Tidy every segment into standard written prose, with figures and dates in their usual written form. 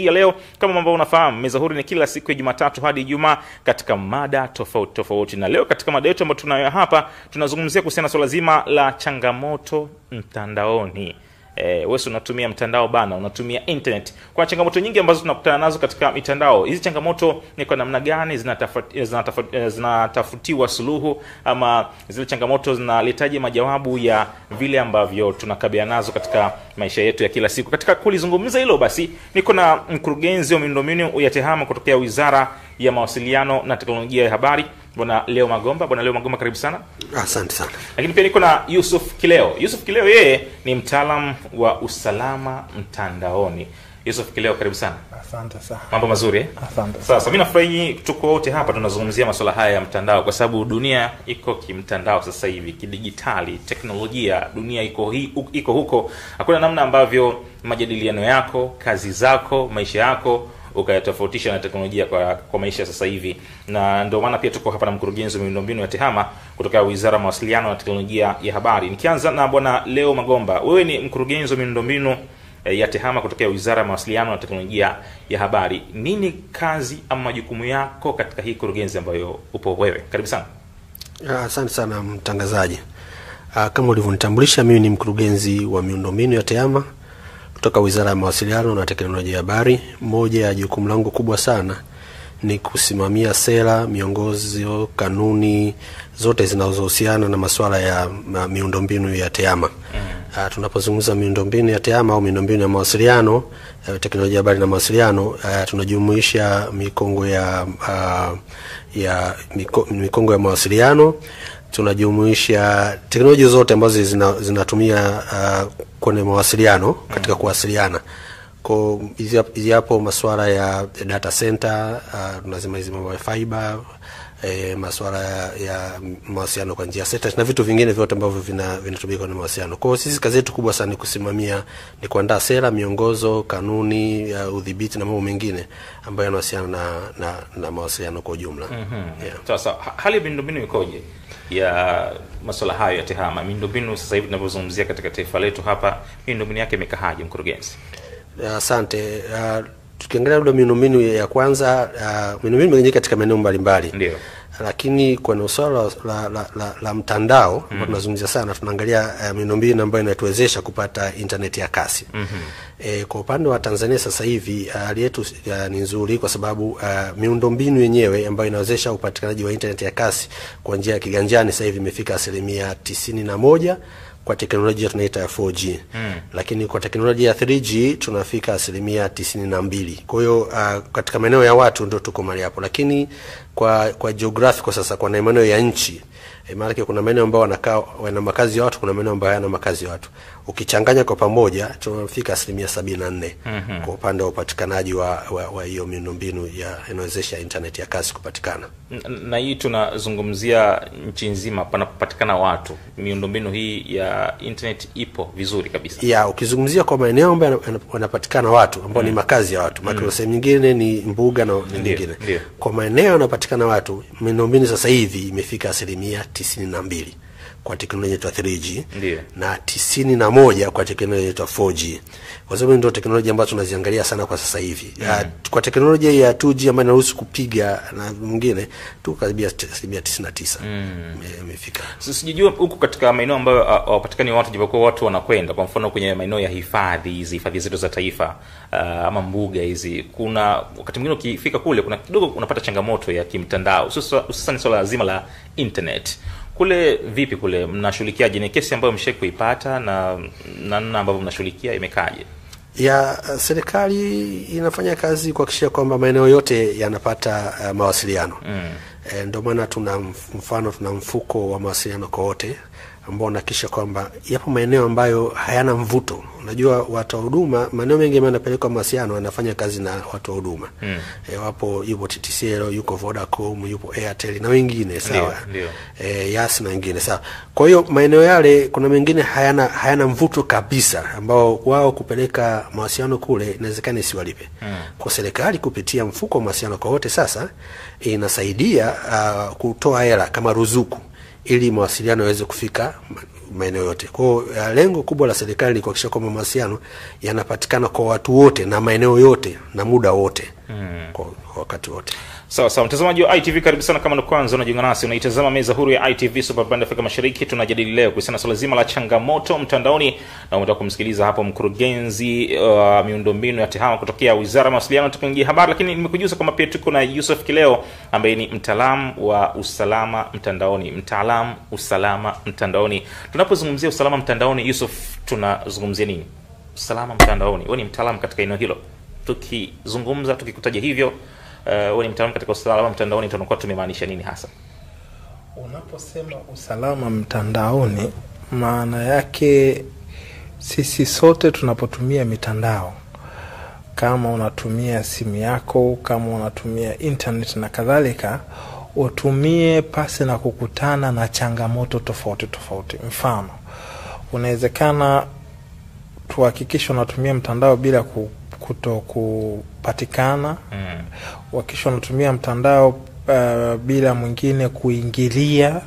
Ya leo kama mambo unafahamu, meza huru ni kila siku ya Jumatatu hadi Ijumaa katika mada tofauti. Na leo katika mada yetu ambayo tunayo hapa, tunazungumzia kuhusiana na swala zima la changamoto mtandaoni. Wewe unatumia mtandao bana, unatumia internet. Kwa changamoto nyingi ambazo tunakutana nazo katika mitandao. Hizi changamoto ni kwa namna gani zinatafutiwa suluhu, ama zile changamoto zinaletaje majawabu ya vile ambavyo tunakabiliana nazo katika maisha yetu ya kila siku. Katika kulizungumza hilo basi, niko na mkurugenzi wa miundombinu ya TEHAMA kutokea Wizara ya Mawasiliano na Teknolojia ya Habari, Bwana Leo Magomba. Bwana Leo Magomba, karibu sana. Asante sana. Lakini pia niko na Yusuf Kileo. Yusuf Kileo yeye ni mtaalamu wa usalama mtandaoni. Yusuf Kileo, karibu sana. Asante sana. Mambo mazuri? Asante. Sasa mimi nafurahi tuko wote hapa tunazungumzia masuala haya ya mtandao, kwa sababu dunia iko kimtandao sasa hivi, kidigitali, teknolojia, dunia iko huko. Hakuna namna ambavyo majadiliano yako, kazi zako, maisha yako ukayatofautisha na teknolojia kwa maisha sasa hivi. Na ndio maana pia tuko hapa na mkurugenzi wa miundombinu ya TEHAMA kutoka Wizara ya Mawasiliano na Teknolojia ya Habari. Nikianza na Bwana Leo Magomba, wewe ni mkurugenzi wa miundombinu ya TEHAMA kutoka Wizara ya Mawasiliano na Teknolojia ya Habari. Nini kazi ama majukumu yako katika hii kurugenzi ambayo upo wewe? Karibu sana. Asante sana mtangazaji. Kama ulivyonitambulisha, mimi ni mkurugenzi wa miundombinu ya TEHAMA kutoka Wizara ya Mawasiliano na Teknolojia ya Habari. Moja ya jukumu langu kubwa sana ni kusimamia sera, miongozo, kanuni zote zinazohusiana na masuala ya miundombinu ya TEHAMA. Tunapozungumza miundombinu ya TEHAMA au miundombinu ya mawasiliano, teknolojia ya habari na mawasiliano, tunajumuisha mikongo ya mawasiliano, tunajumuisha teknolojia zote ambazo zinatumia kwenye mawasiliano katika kuwasiliana. Kwa hapo masuala ya data center, tunasema hizi mambo ya fiber, masuala ya mawasiliano kwa njia ya satellite na vitu vingine vyote ambavyo vinatumika kwenye mawasiliano. Kwa hiyo sisi kazi yetu kubwa sana ni kusimamia, ni kuandaa sera, miongozo, kanuni ya udhibiti na mambo mengine ambayo yanahusiana na mawasiliano kwa ujumla. Yeah. Sasa hali ya miundombinu ikoje ya masuala hayo ya TEHAMA? Miundombinu sasa hivi tunapozungumzia katika taifa letu hapa, miundombinu yake imekahaje, mkurugenzi? Asante. Tukiangalia labda miundombinu ya kwanza, miundombinu imegawanyika katika maeneo mbalimbali. Ndio. Lakini kwa swala la mtandao ambao tunazungumzia sana, tunaangalia miundombinu ambayo inatuwezesha kupata internet ya kasi. Kwa upande wa Tanzania sasa hivi hali yetu ni nzuri, kwa sababu miundombinu yenyewe ambayo inawezesha upatikanaji wa internet ya kasi kwa njia ya kiganjani sasa hivi imefika 91% kwa teknolojia tunaita ya 4G. Lakini kwa teknolojia ya 3G tunafika 92%. Kwa hiyo katika maeneo ya watu ndio tuko mahali hapo. Lakini kwa geographical sasa, kwa maeneo ya nchi, maana kuna maeneo ambayo wana makazi ya watu, kuna maeneo ambayo hayana makazi ya watu. Ukichanganya kwa pamoja tunafika 74% kwa upande wa upatikanaji wa hiyo miundombinu inawezesha internet ya kasi kupatikana. Na hii tunazungumzia nchi nzima panapopatikana watu, miundombinu hii ya internet ipo vizuri kabisa. Ya, ukizungumzia kwa maeneo ambayo yanapatikana watu ambao ni makazi ya watu, maana sehemu nyingine ni mbuga na nyingine. Kwa maeneo yanapatikana watu, miundombinu sasa hivi imefika 92% kwa teknolojia ya 3G. Ndiyo. Na 91% kwa teknolojia ya 4G. Kwa sababu ndio teknolojia ambazo tunaziangalia sana kwa sasa hivi. Kwa teknolojia ya 2G ambayo inaruhusu kupiga na mwingine tu karibia 99%. Imefika. Sijijua huko katika maeneo ambayo hawapatikani watu, japokuwa watu wanakwenda, kwa mfano kwenye maeneo ya hifadhi zetu za taifa, ama mbuga hizi, kuna wakati mwingine ukifika kule kuna kidogo unapata changamoto ya kimtandao, hususan swala zima la internet. Kule vipi kule mnashughulikiaje? Ni kesi ambayo mshakuipata na namna ambavyo mnashughulikia imekaje? Ya, serikali inafanya kazi kuhakikisha kwamba maeneo yote yanapata mawasiliano. Ndio maana tuna mfuko wa mawasiliano kwa wote ambao unahakikisha kwamba yapo maeneo ambayo hayana mvuto. Unajua watu wa huduma, maeneo mengi yanapelekwa mawasiliano, wanafanya kazi na watu wa huduma. Yupo TTCL, yuko Vodacom, yupo Airtel na wengine, sawa. Yas na wengine, sawa. Kwa hiyo maeneo yale kuna mengine hayana mvuto kabisa, ambao wao kupeleka mawasiliano kule inawezekana isiwalipe. Kwa serikali kupitia mfuko wa mawasiliano kwa wote sasa inasaidia kutoa hela kama ruzuku ili mawasiliano yaweze kufika maeneo yote. Kwa hiyo lengo kubwa la serikali ni kuhakikisha kwamba mawasiliano yanapatikana kwa watu wote na maeneo yote na muda wote, kwa wakati wote. Sawa, mtazamaji wa ITV, karibu sana. Kama ndo kwanza unajiunga nasi, unaitazama meza huru ya ITV Super Band Afrika Mashariki. Tunajadili leo kuhusiana na swala zima la changamoto mtandaoni, na unataka kumsikiliza hapo mkurugenzi miundombinu ya TEHAMA kutokea Wizara ya Mawasiliano na Teknolojia Habari. Lakini nimekujuza kama pia tuko na Yusuf Kileo ambaye ni mtaalamu wa usalama mtandaoni. Tunapozungumzia usalama mtandaoni, Yusuf, tunazungumzia nini? Usalama mtandaoni. Wewe ni mtaalamu katika eneo hilo. Tukikutaja hivyo, wewe ni mtaalamu katika usalama mtandaoni, tunakuwa tumemaanisha nini hasa? Unaposema usalama mtandaoni, maana yake sisi sote tunapotumia mitandao, kama unatumia simu yako, kama unatumia internet na kadhalika, utumie pasi na kukutana na changamoto tofauti. Mfano, unawezekana tuhakikisha unatumia mtandao bila kupatikana. Wakisha unatumia mtandao bila mwingine kuingilia.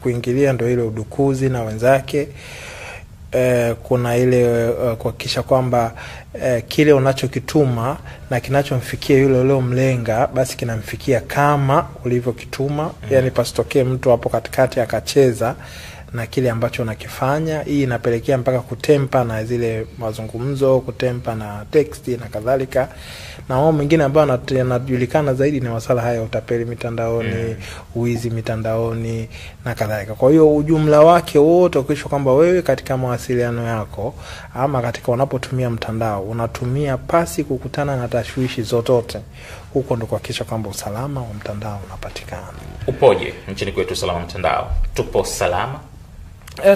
Kuingilia ndio ile udukuzi na wenzake. Kuna ile kuhakikisha kwamba kile unachokituma na kinachomfikia yule leo mlenga basi kinamfikia kama ulivyokituma. Yani pasitokee mtu hapo katikati akacheza na kile ambacho unakifanya. Hii inapelekea mpaka kutempa na zile mazungumzo, kutempa na text na kadhalika. Na mambo mengine ambayo yanajulikana zaidi ni masuala haya utapeli mitandaoni, uizi mitandaoni na kadhalika. Kwa hiyo ujumla wake wote ukisha kwamba wewe katika mawasiliano yako ama katika unapotumia mtandao unatumia pasi kukutana na tashwishi zozote, huko ndo kuhakikisha kwamba usalama wa mtandao unapatikana. Upoje nchini kwetu usalama mtandao? Tupo salama?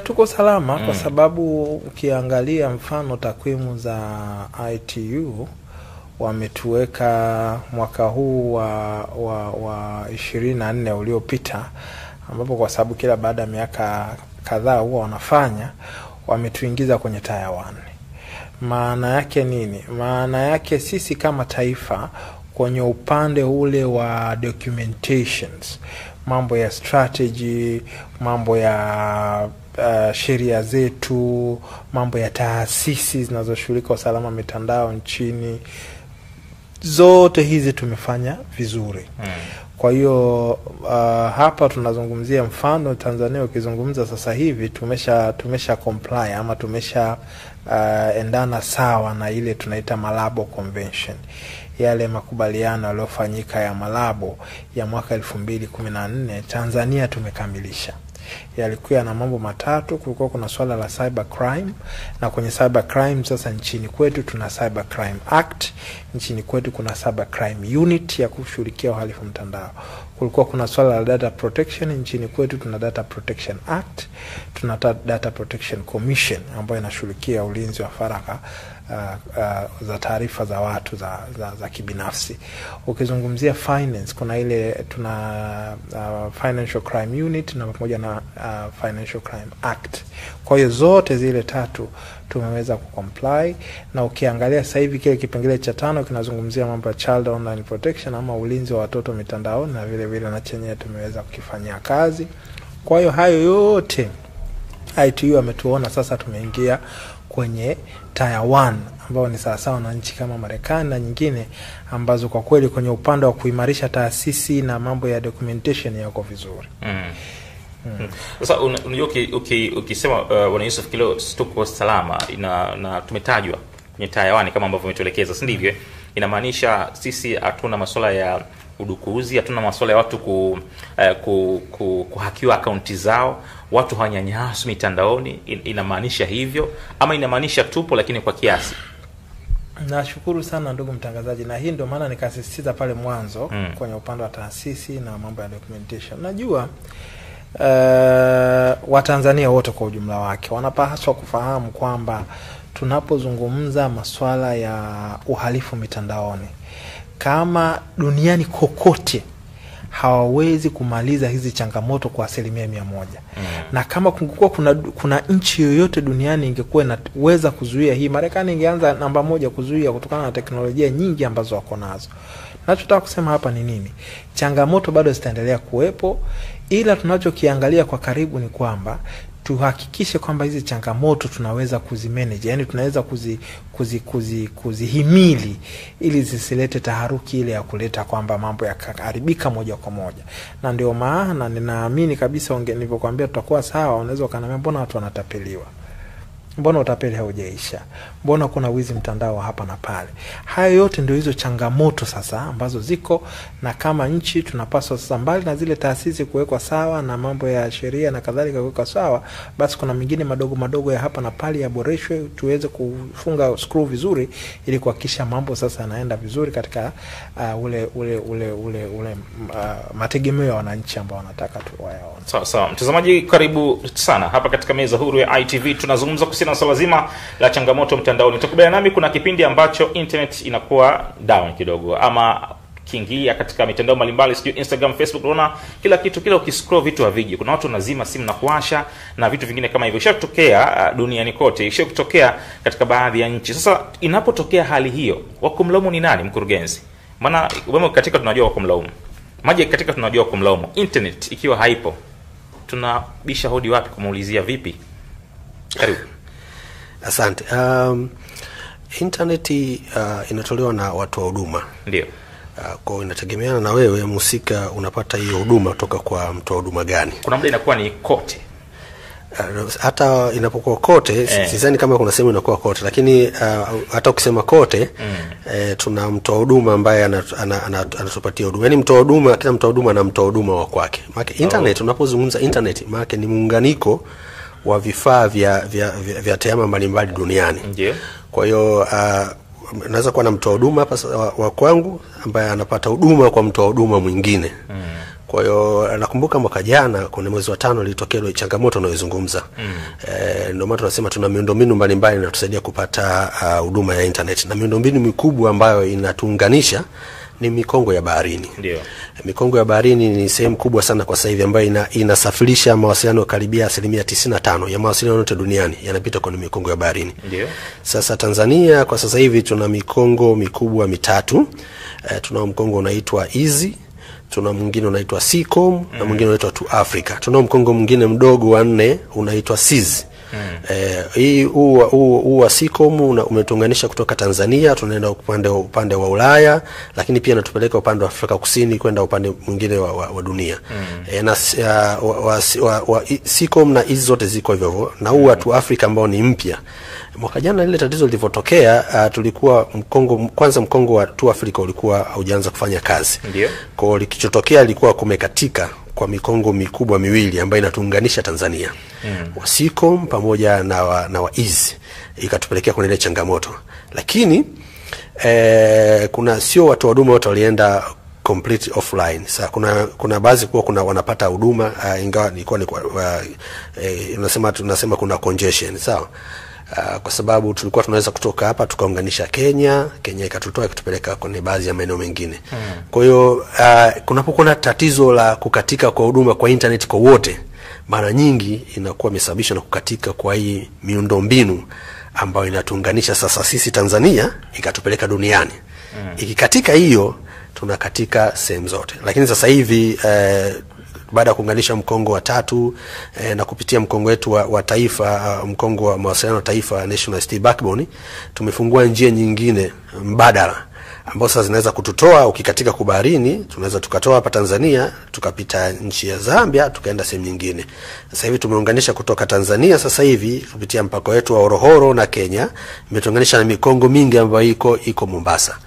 Tuko salama kwa sababu ukiangalia mfano takwimu za ITU wametuweka mwaka huu wa 24 uliopita, ambapo kwa sababu kila baada ya miaka kadhaa huwa wanafanya, wametuingiza kwenye tier 1. Maana yake nini? Maana yake sisi kama taifa kwenye upande ule wa documentations, mambo ya strategy, mambo ya sheria zetu, mambo ya taasisi zinazoshughulika usalama mitandao nchini, zote hizi tumefanya vizuri. Kwa hiyo hapa tunazungumzia mfano Tanzania. Ukizungumza sasa hivi tumesha comply ama tumesha endana sawa na ile tunaita Malabo Convention, yale makubaliano yaliyofanyika ya Malabo ya mwaka 2014. Tanzania tumekamilisha. Yalikuwa na mambo matatu. Kulikuwa kuna swala la cyber crime, na kwenye cyber crime sasa nchini kwetu tuna Cyber Crime Act, nchini kwetu kuna Cyber Crime Unit ya kushughulikia uhalifu mtandao. Kulikuwa kuna swala la data protection, nchini kwetu tuna Data Protection Act, tuna Data Protection Commission ambayo inashughulikia ulinzi wa faragha za taarifa za watu za kibinafsi. Ukizungumzia finance, kuna ile tuna Financial Crime Unit na pamoja na Financial Crime Act. Kwa hiyo zote zile tatu tumeweza kucomply, na ukiangalia sasa hivi kile kipengele cha 5 kinazungumzia mambo ya Child Online Protection ama ulinzi wa watoto mitandaoni, na vile vile na chenye tumeweza kukifanyia kazi. Kwa hiyo hayo yote ITU ametuona sasa tumeingia kwenye tier 1, ambao ni sawasawa na nchi kama Marekani na nyingine ambazo kwa kweli kwenye upande wa kuimarisha taasisi na mambo ya documentation yako vizuri. Sasa unajua ukisema Bwana Yusuf Kileo tuko salama na tumetajwa kwenye tier 1 kama ambavyo umetuelekeza, si ndivyo? Inamaanisha sisi hatuna masuala ya udukuzi, hatuna masuala ya watu kuhakiwa akaunti zao, watu hawanyanyaswi mitandaoni. Inamaanisha hivyo ama inamaanisha tupo lakini kwa kiasi? Nashukuru sana ndugu mtangazaji, na hii ndio maana nikasisitiza pale mwanzo kwenye upande wa taasisi na mambo ya documentation. Najua Watanzania wote kwa ujumla wake wanapaswa kufahamu kwamba tunapozungumza masuala ya uhalifu mitandaoni, kama duniani kokote hawawezi kumaliza hizi changamoto kwa 100%. Na kama kungekuwa kuna nchi yoyote duniani ingekuwa inaweza kuzuia hii, Marekani ingeanza namba 1 kuzuia kutokana na teknolojia nyingi ambazo wako nazo. Nachotaka kusema hapa ni nini? Changamoto bado zitaendelea kuwepo, ila tunachokiangalia kwa karibu ni kwamba tuhakikishe kwamba hizi changamoto tunaweza kuzimanage, yani tunaweza kuzihimili ili zisilete taharuki ile ya kuleta kwamba mambo yakaharibika moja kwa moja. Na ndio maana ninaamini kabisa nilipokuambia tutakuwa sawa, unaweza ukaniambia mbona watu wanatapeliwa? Mbona utapeli haujaisha? Mbona kuna wizi mtandao hapa na pale? Hayo yote ndio hizo changamoto sasa ambazo ziko, na kama nchi tunapaswa sasa, mbali na zile taasisi kuwekwa sawa na mambo ya sheria na kadhalika kuwekwa sawa, basi kuna mengine madogo madogo ya hapa na pale yaboreshwe, tuweze kufunga screw vizuri ili kuhakikisha mambo sasa yanaenda vizuri katika mategemeo ya wananchi ambao wanataka tu wayaone. Sawa sawa. Mtazamaji, karibu sana hapa katika meza huru ya ITV. Tunazungumza kuhusiana na swala zima la changamoto mtandaoni. Utakubaliana nami kuna kipindi ambacho internet inakuwa down kidogo, ama kiingia katika mitandao mbalimbali, sio Instagram, Facebook, unaona kila kitu, kila ukiscroll vitu haviji. Kuna watu wanazima simu na kuwasha na vitu vingine kama hivyo. Ishakutokea duniani kote, ishakutokea katika baadhi ya nchi. Sasa inapotokea hali hiyo, wakumlaumu ni nani, mkurugenzi? Maana wewe katika tunajua wakumlaumu. Maji katika tunajua wakumlaumu. Internet ikiwa haipo, tunabisha hodi wapi kumuulizia vipi? Karibu. Asante. Internet inatolewa na watu wa huduma. Ndio. Kwa inategemeana na wewe mhusika unapata hiyo huduma kutoka kwa mtu wa huduma gani. Kuna muda inakuwa ni kote. Hata inapokuwa kote, sidhani kama kuna sehemu inakuwa kote, lakini hata ukisema kote, tuna mtu wa huduma ambaye anatupatia huduma. Yaani mtu wa huduma, kila mtu wa huduma na mtu wa huduma wa kwake. Maana internet, unapozungumza internet, maana ni muunganiko wa vifaa vya tehama mbalimbali duniani. Ndio. Kwa hiyo naweza kuwa na mtu wa huduma hapa wa kwangu ambaye anapata huduma kwa mtu wa huduma mwingine. Kwa hiyo nakumbuka mwaka jana kuna mwezi wa 5 ilitokea ile changamoto unayozungumza. Ndio maana tunasema tuna miundombinu mbalimbali inatusaidia kupata huduma ya internet, na miundombinu mikubwa ambayo inatuunganisha ni mikongo ya baharini. Ndio. Mikongo ya baharini ni sehemu kubwa sana kwa sasa hivi ambayo inasafirisha mawasiliano karibia 95% ya mawasiliano yote duniani yanapita kwenye mikongo ya baharini. Ndio. Sasa Tanzania kwa sasa hivi tuna mikongo mikubwa mitatu. Tuna mkongo unaitwa Easy, tuna mwingine unaitwa Seacom, na mwingine unaitwa To Africa. Tuna mkongo mwingine mdogo wa 4 unaitwa Seas. Hii wa Seacom umetuunganisha kutoka Tanzania tunaenda upande wa Ulaya, lakini pia natupeleka upande wa Afrika Kusini kwenda upande mwingine wa dunia. Na Seacom na hizo zote ziko hivyo, na huu watu Afrika ambao ni mpya. Mwaka jana ile tatizo lilipotokea, tulikuwa mkongo wa To Africa ulikuwa haujaanza kufanya kazi. Ndio. Kwa hiyo kilichotokea ilikuwa kumekatika kwa mikongo mikubwa miwili ambayo inatuunganisha Tanzania. Wa Seacom pamoja na wa Easy, ikatupelekea kwenye ile changamoto. Lakini kuna sio watu wa huduma wote walienda complete offline. Sasa kuna baadhi kuna wanapata huduma ingawa ilikuwa tunasema kuna congestion, sawa? Kwa sababu tulikuwa tunaweza kutoka hapa tukaunganisha Kenya ikatutoa ikatupeleka kwenye baadhi ya maeneo mengine. Kwa hiyo kunapokuwa na tatizo la kukatika kwa huduma kwa internet kwa wote, mara nyingi inakuwa imesababishwa na kukatika kwa hii miundombinu ambayo inatuunganisha sasa sisi Tanzania ikatupeleka duniani. Ikikatika hiyo tunakatika sehemu zote. Lakini sasa hivi baada ya kuunganisha mkongo wa 3 na kupitia mkongo wetu wa taifa, mkongo wa mawasiliano taifa, National ICT Backbone, tumefungua njia nyingine mbadala ambazo sasa zinaweza kututoa ukikatika kubaharini, tunaweza tukatoa hapa Tanzania tukapita nchi ya Zambia tukaenda sehemu nyingine. Sasa hivi tumeunganisha kutoka Tanzania sasa hivi kupitia mpaka wetu wa Horohoro na Kenya, imetuunganisha na mikongo mingi ambayo iko Mombasa.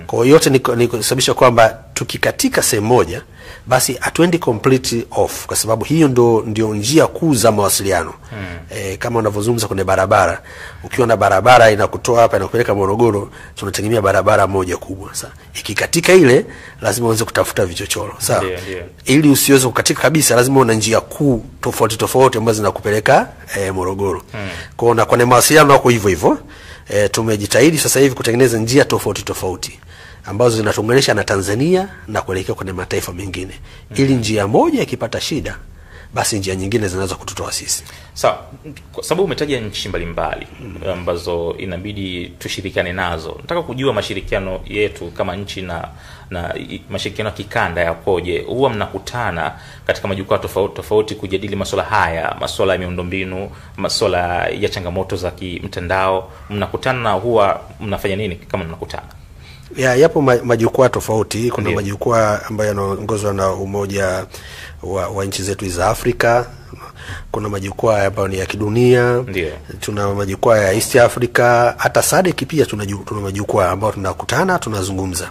Kwa hiyo yote ni kusababisha kwamba tukikatika sehemu moja basi hatuendi completely off, kwa sababu hiyo ndio njia kuu za mawasiliano. Kama unavyozungumza kwenye barabara, ukiwa na barabara inakutoa hapa inakupeleka Morogoro, tunategemea barabara moja kubwa. Sasa ikikatika ile lazima uanze kutafuta vichochoro, sawa? Ili usiweze kukatika kabisa lazima una njia kuu tofauti ambazo zinakupeleka Morogoro. Kwa kwenye mawasiliano wako hivyo hivyo. Tumejitahidi sasa hivi kutengeneza njia tofauti ambazo zinatuunganisha na Tanzania na kuelekea kwenye mataifa mengine. Ili njia moja ikipata shida basi njia nyingine zinaweza kututoa sisi. Sawa, kwa sababu umetaja nchi mbalimbali ambazo inabidi tushirikiane nazo. Nataka kujua mashirikiano yetu kama nchi na mashirikiano ya kikanda yakoje? Huwa mnakutana katika majukwaa tofauti tofauti kujadili masuala haya, masuala ya miundombinu, masuala ya changamoto za kimtandao? Mnakutana na huwa mnafanya nini kama mnakutana? Yapo majukwaa tofauti. Kuna majukwaa ambayo yanaongozwa na Umoja wa nchi zetu za Afrika. Kuna majukwaa ambayo ni ya kidunia. Tuna majukwaa ya East Africa, hata SADC pia tuna majukwaa ambayo tunakutana, tunazungumza.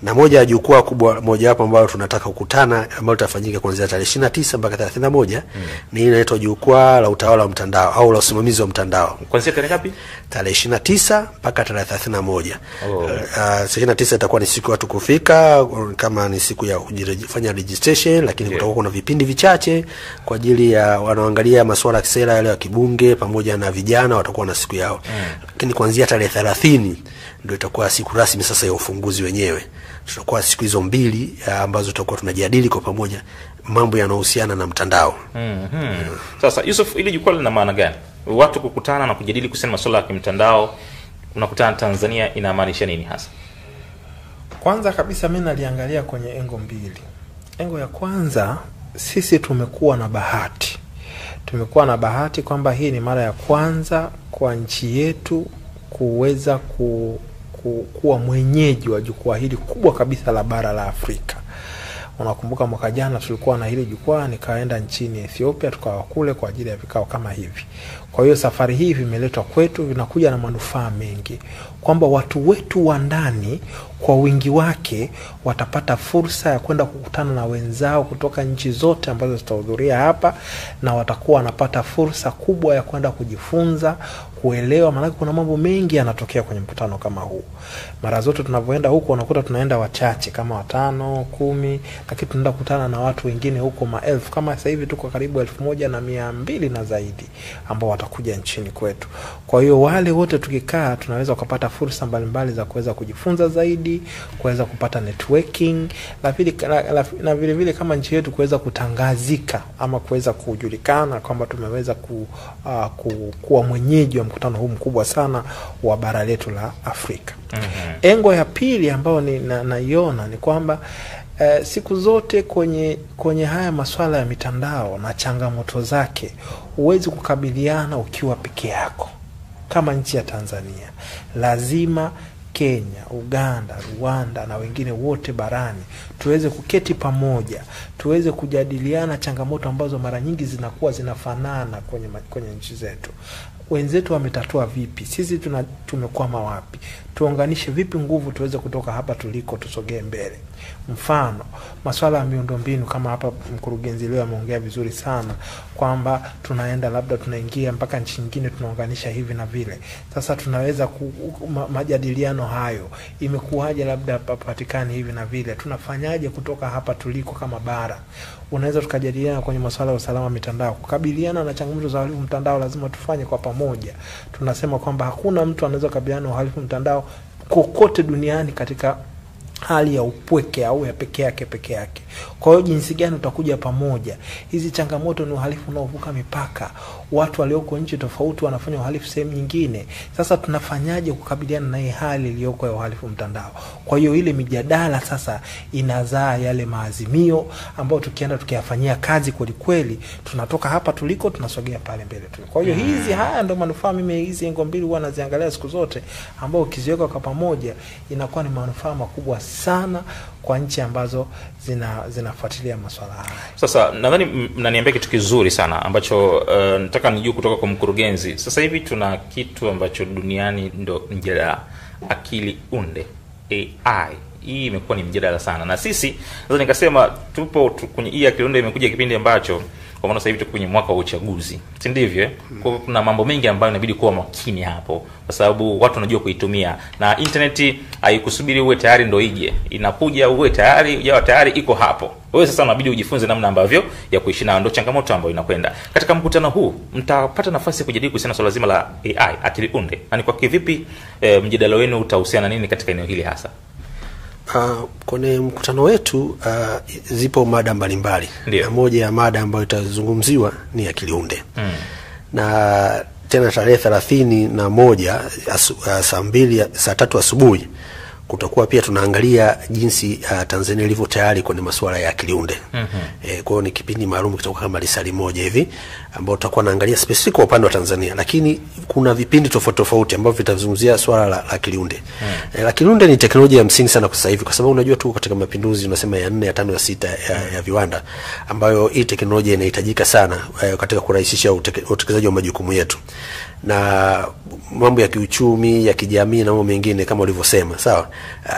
Na moja ya jukwaa kubwa, moja hapo ambayo tunataka kukutana, ambayo litafanyika kuanzia tarehe 29 mpaka 31, ni inaitwa jukwaa la utawala wa mtandao au la usimamizi wa mtandao. Kuanzia tarehe ngapi? Tarehe 29 mpaka tarehe 31. 29 itakuwa ni siku watu kufika, kama ni siku ya kufanya registration, lakini kutakuwa kuna vipindi vichache kwa ajili ya wanaoangalia masuala ya kisera yale ya kibunge, pamoja na vijana watakuwa na siku yao. Lakini kuanzia tarehe 30 ndio itakuwa siku rasmi sasa ya ufunguzi wenyewe. Tutakuwa siku hizo mbili ambazo tutakuwa tunajadili kwa pamoja mambo yanayohusiana na mtandao. Sasa Yusuf, ili jukwaa lina maana gani? Watu kukutana na kujadili kuhusiana masuala ya kimtandao, unakutana Tanzania, inamaanisha nini hasa? Kwanza kabisa mimi naliangalia kwenye engo mbili. Engo ya kwanza, sisi tumekuwa na bahati kwamba hii ni mara ya kwanza kwa nchi yetu kuweza kuwa mwenyeji wa jukwaa hili kubwa kabisa la bara la Afrika. Unakumbuka mwaka jana tulikuwa na hili jukwaa, nikaenda nchini Ethiopia, tukawa kule kwa ajili ya vikao kama hivi. Kwa hiyo safari hii vimeletwa kwetu, vinakuja na manufaa mengi, kwamba watu wetu wa ndani kwa wingi wake watapata fursa ya kwenda kukutana na wenzao kutoka nchi zote ambazo zitahudhuria hapa, na watakuwa wanapata fursa kubwa ya kwenda kujifunza, kuelewa, maana kuna mambo mengi yanatokea kwenye mkutano kama huu. Mara zote tunavyoenda huko unakuta tunaenda wachache kama 5, 10, lakini tunaenda kukutana na watu wengine huko maelfu. Kama sasa hivi tuko karibu 1200 na zaidi ambao watakuja nchini kwetu. Kwa hiyo wale wote tukikaa tunaweza kupata fursa mbalimbali za kuweza kujifunza zaidi, kuweza kupata networking, na vile vile kama nchi yetu kuweza kutangazika ama kuweza kujulikana kwamba tumeweza kuwa mwenyeji wa mkutano huu mkubwa sana wa bara letu la Afrika. Engo ya pili ambayo naiona ni kwamba siku zote kwenye haya masuala ya mitandao na changamoto zake, huwezi kukabiliana ukiwa peke yako. Kama nchi ya Tanzania, lazima Kenya, Uganda, Rwanda na wengine wote barani tuweze kuketi pamoja, tuweze kujadiliana changamoto ambazo mara nyingi zinakuwa zinafanana kwenye nchi zetu. Wenzetu wametatua vipi? Sisi tumekwama wapi? Tuunganishe vipi nguvu tuweze kutoka hapa tuliko tusogee mbele. Mfano, masuala ya miundombinu, kama hapa mkurugenzi leo ameongea vizuri sana kwamba tunaenda labda tunaingia mpaka nchi nyingine tunaunganisha hivi na vile. Sasa tunaweza majadiliano hayo, imekuwaje labda papatikane hivi na vile, tunafanyaje kutoka hapa tuliko kama bara. Unaweza tukajadiliana kwenye masuala ya usalama mitandao, kukabiliana na changamoto za uhalifu mtandao lazima tufanye kwa pamoja. Tunasema kwamba hakuna mtu anaweza kukabiliana na uhalifu mtandao kokote duniani katika hali ya upweke au ya peke yake. Kwa hiyo jinsi gani utakuja pamoja? Hizi changamoto ni uhalifu unaovuka mipaka. Watu walioko nchi tofauti wanafanya uhalifu sehemu nyingine. Sasa tunafanyaje kukabiliana na hii hali iliyoko ya uhalifu mtandao? Kwa hiyo ile mijadala sasa inazaa yale maazimio ambayo tukienda tukiyafanyia kazi kweli, tunatoka hapa tuliko tunasogea pale mbele tu. Kwa hiyo haya ndio manufaa. Mimi hizi engo mbili huwa naziangalia siku zote, ambao ukiziweka kwa pamoja inakuwa ni manufaa makubwa sana kwa nchi ambazo zinafuatilia masuala haya. Sasa nadhani mnaniambia kitu kizuri sana ambacho nataka nijue kutoka kwa mkurugenzi. Sasa hivi tuna kitu ambacho duniani ndo mjadala, akili unde, AI. Hii imekuwa ni mjadala sana, na sisi sasa nikasema tupo kwenye hii akili unde. Imekuja kipindi ambacho kwa maana sasa hivi tuko kwenye mwaka wa uchaguzi, si ndivyo? Kwa hiyo kuna mambo mengi ambayo inabidi kuwa makini hapo, kwa sababu watu wanajua kuitumia, na internet haikusubiri uwe tayari ndo ije. Inakuja uwe tayari, ujawa tayari, iko hapo. Wewe sasa unabidi ujifunze namna ambavyo ya kuishi nayo. Ndio changamoto ambayo inakwenda. Katika mkutano huu mtapata nafasi ya kujadili kuhusiana na swala zima la AI, akili unde. Na ni kwa kivipi mjadala wenu utahusiana nini katika eneo hili hasa? Kwenye mkutano wetu zipo mada mbalimbali. Na moja ya mada ambayo itazungumziwa ni akili unde. Na tena tarehe 31 saa 3 asubuhi kutakuwa pia tunaangalia jinsi Tanzania ilivyo tayari kwenye masuala ya akili unde. Kwa hiyo ni kipindi maalum kitakuwa kama risali moja hivi ambao tutakuwa naangalia specific kwa upande wa Tanzania, lakini kuna vipindi tofauti tofauti ambavyo vitazungumzia swala la akili unde. Akili unde ni teknolojia ya msingi sana kwa sasa hivi, kwa sababu unajua tu katika mapinduzi tunasema ya 4 ya 5 ya 6 ya viwanda, ambayo hii teknolojia inahitajika sana katika kurahisisha utekelezaji wa majukumu yetu na mambo ya kiuchumi, ya kijamii na mambo mengine kama ulivyosema. Sawa.